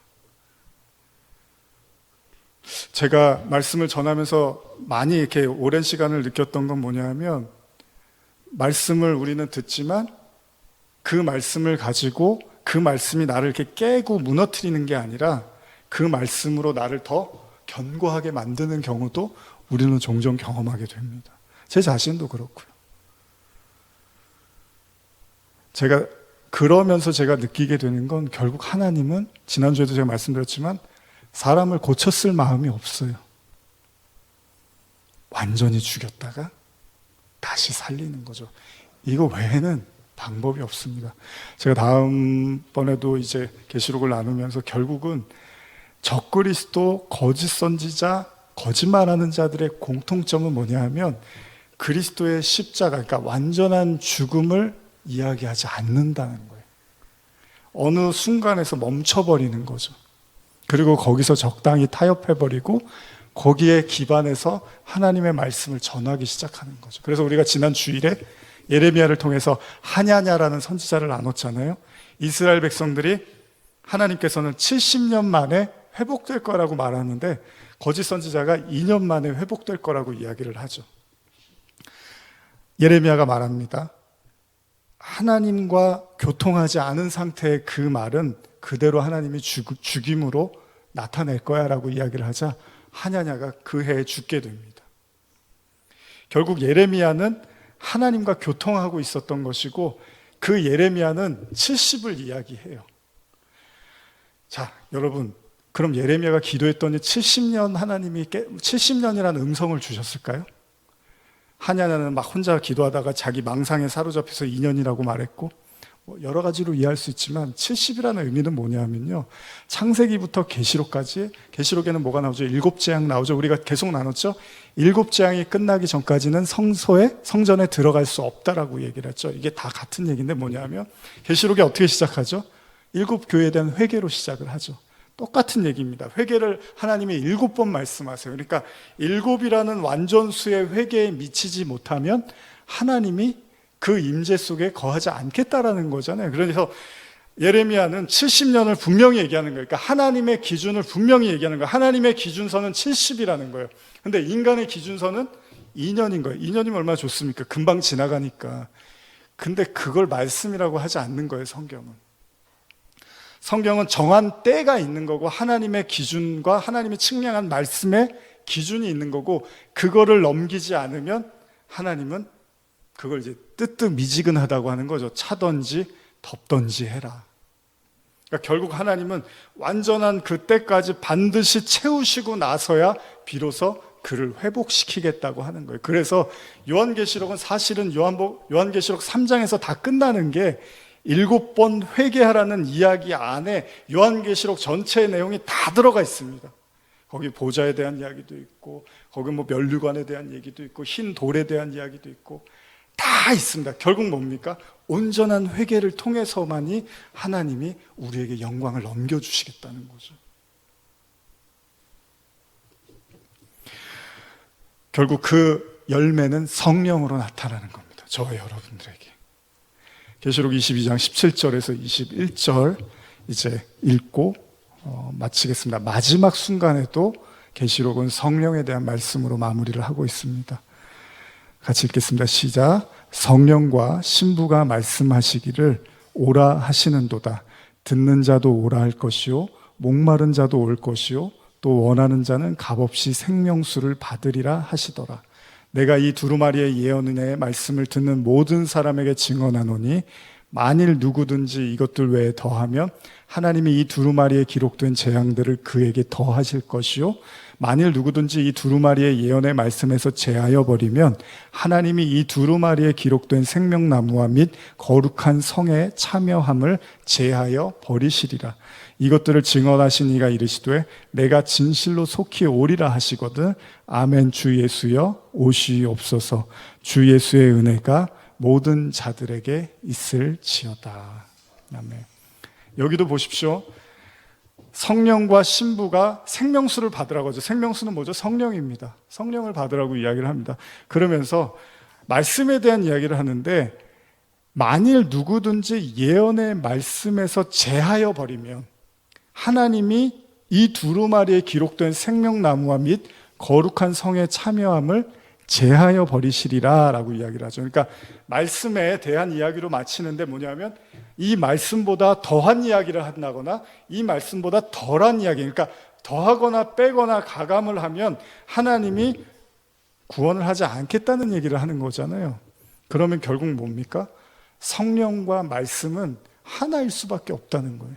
제가 말씀을 전하면서 많이 이렇게 오랜 시간을 느꼈던 건 뭐냐면, 말씀을 우리는 듣지만 그 말씀을 가지고 그 말씀이 나를 이렇게 깨고 무너뜨리는 게 아니라 그 말씀으로 나를 더 견고하게 만드는 경우도 우리는 종종 경험하게 됩니다. 제 자신도 그렇고요. 그러면서 제가 느끼게 되는 건, 결국 하나님은, 지난주에도 제가 말씀드렸지만 사람을 고쳤을 마음이 없어요. 완전히 죽였다가 다시 살리는 거죠. 이거 외에는 방법이 없습니다. 제가 다음번에도 이제 계시록을 나누면서 결국은 적그리스도, 거짓 선지자, 거짓말하는 자들의 공통점은 뭐냐 하면 그리스도의 십자가, 그러니까 완전한 죽음을 이야기하지 않는다는 거예요. 어느 순간에서 멈춰버리는 거죠. 그리고 거기서 적당히 타협해버리고 거기에 기반해서 하나님의 말씀을 전하기 시작하는 거죠. 그래서 우리가 지난 주일에 예레미야를 통해서 하냐냐라는 선지자를 나눴잖아요. 이스라엘 백성들이 하나님께서는 70년 만에 회복될 거라고 말하는데 거짓 선지자가 2년 만에 회복될 거라고 이야기를 하죠. 예레미야가 말합니다. 하나님과 교통하지 않은 상태의 그 말은 그대로 하나님이 죽임으로 나타낼 거야 라고 이야기를 하자 하냐냐가 그 해에 죽게 됩니다. 결국 예레미야는 하나님과 교통하고 있었던 것이고 그 예레미야는 70을 이야기해요. 자, 여러분, 그럼 예레미야가 기도했더니 70년 하나님이 70년이라는 음성을 주셨을까요? 하냐냐는 막 혼자 기도하다가 자기 망상에 사로잡혀서 2년이라고 말했고 여러 가지로 이해할 수 있지만 70이라는 의미는 뭐냐면요, 창세기부터 계시록까지, 계시록에는 뭐가 나오죠? 7재앙 나오죠. 우리가 계속 나눴죠. 7재앙이 끝나기 전까지는 성전에 들어갈 수 없다라고 얘기를 했죠. 이게 다 같은 얘기인데 뭐냐면 계시록이 어떻게 시작하죠? 7교회에 대한 회개로 시작을 하죠. 똑같은 얘기입니다. 회개를 하나님이 7번 말씀하세요. 그러니까 7이라는 완전수의 회개에 미치지 못하면 하나님이 그 임재 속에 거하지 않겠다라는 거잖아요. 그래서 예레미야는 70년을 분명히 얘기하는 거예요. 그러니까 하나님의 기준을 분명히 얘기하는 거예요. 하나님의 기준선은 70이라는 거예요. 근데 인간의 기준선은 2년인 거예요. 2년이면 얼마나 좋습니까? 금방 지나가니까. 근데 그걸 말씀이라고 하지 않는 거예요, 성경은. 성경은 정한 때가 있는 거고 하나님의 기준과 하나님이 측량한 말씀의 기준이 있는 거고 그거를 넘기지 않으면 하나님은 그걸 이제 뜨뜻미지근하다고 하는 거죠. 차든지 덮든지 해라. 그러니까 결국 하나님은 완전한 그 때까지 반드시 채우시고 나서야 비로소 그를 회복시키겠다고 하는 거예요. 그래서 요한계시록은 사실은 요한계시록 3장에서 다 끝나는 게 7번 회개하라는 이야기 안에 요한계시록 전체의 내용이 다 들어가 있습니다. 거기 보좌에 대한 이야기도 있고 거기 뭐 면류관에 대한 얘기도 있고 흰 돌에 대한 이야기도 있고 다 있습니다. 결국 뭡니까? 온전한 회개를 통해서만이 하나님이 우리에게 영광을 넘겨주시겠다는 거죠. 결국 그 열매는 성령으로 나타나는 겁니다. 저와 여러분들에게. 계시록 22장 17절에서 21절 이제 읽고 마치겠습니다. 마지막 순간에도 계시록은 성령에 대한 말씀으로 마무리를 하고 있습니다. 같이 읽겠습니다. 시작. 성령과 신부가 말씀하시기를 오라 하시는도다. 듣는 자도 오라 할 것이요 목마른 자도 올 것이요 또 원하는 자는 값없이 생명수를 받으리라 하시더라. 내가 이 두루마리의 예언의 말씀을 듣는 모든 사람에게 증언하노니 만일 누구든지 이것들 외에 더하면 하나님이 이 두루마리에 기록된 재앙들을 그에게 더하실 것이요 만일 누구든지 이 두루마리의 예언의 말씀에서 제하여 버리면 하나님이 이 두루마리에 기록된 생명나무와 및 거룩한 성에 참여함을 제하여 버리시리라. 이것들을 증언하신 이가 이르시되 내가 진실로 속히 오리라 하시거든. 아멘. 주 예수여 오시옵소서. 주 예수의 은혜가 모든 자들에게 있을지어다. 아멘. 여기도 보십시오. 성령과 신부가 생명수를 받으라고 하죠. 생명수는 뭐죠? 성령입니다. 성령을 받으라고 이야기를 합니다. 그러면서 말씀에 대한 이야기를 하는데 만일 누구든지 예언의 말씀에서 제하여 버리면 하나님이 이 두루마리에 기록된 생명나무와 및 거룩한 성에 참여함을 제하여 버리시리라 라고 이야기를 하죠. 그러니까 말씀에 대한 이야기로 마치는데 뭐냐면 이 말씀보다 더한 이야기를 한다거나 이 말씀보다 덜한 이야기, 그러니까 더하거나 빼거나 가감을 하면 하나님이 구원을 하지 않겠다는 얘기를 하는 거잖아요. 그러면 결국 뭡니까? 성령과 말씀은 하나일 수밖에 없다는 거예요.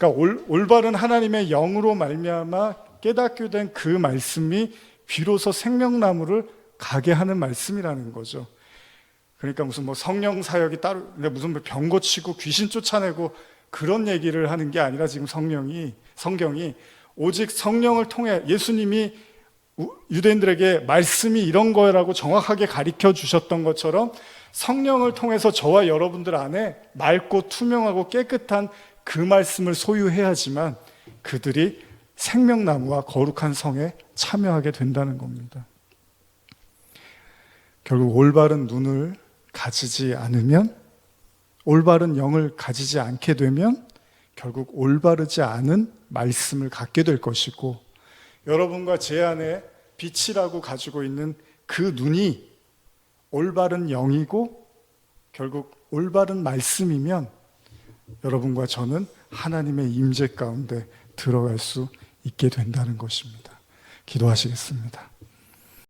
그러니까 올바른 하나님의 영으로 말미암아 깨닫게 된 그 말씀이 비로소 생명나무를 가게 하는 말씀이라는 거죠. 그러니까 무슨 뭐 성령 사역이 따로, 무슨 병 고치고 귀신 쫓아내고 그런 얘기를 하는 게 아니라 지금 성경이 오직 성령을 통해 예수님이 유대인들에게 말씀이 이런 거라고 정확하게 가르쳐 주셨던 것처럼 성령을 통해서 저와 여러분들 안에 맑고 투명하고 깨끗한 그 말씀을 소유해야지만 그들이 생명나무와 거룩한 성에 참여하게 된다는 겁니다. 결국 올바른 눈을 가지지 않으면, 올바른 영을 가지지 않게 되면 결국 올바르지 않은 말씀을 갖게 될 것이고, 여러분과 제 안에 빛이라고 가지고 있는 그 눈이 올바른 영이고 결국 올바른 말씀이면 여러분과 저는 하나님의 임재 가운데 들어갈 수 있게 된다는 것입니다. 기도하시겠습니다.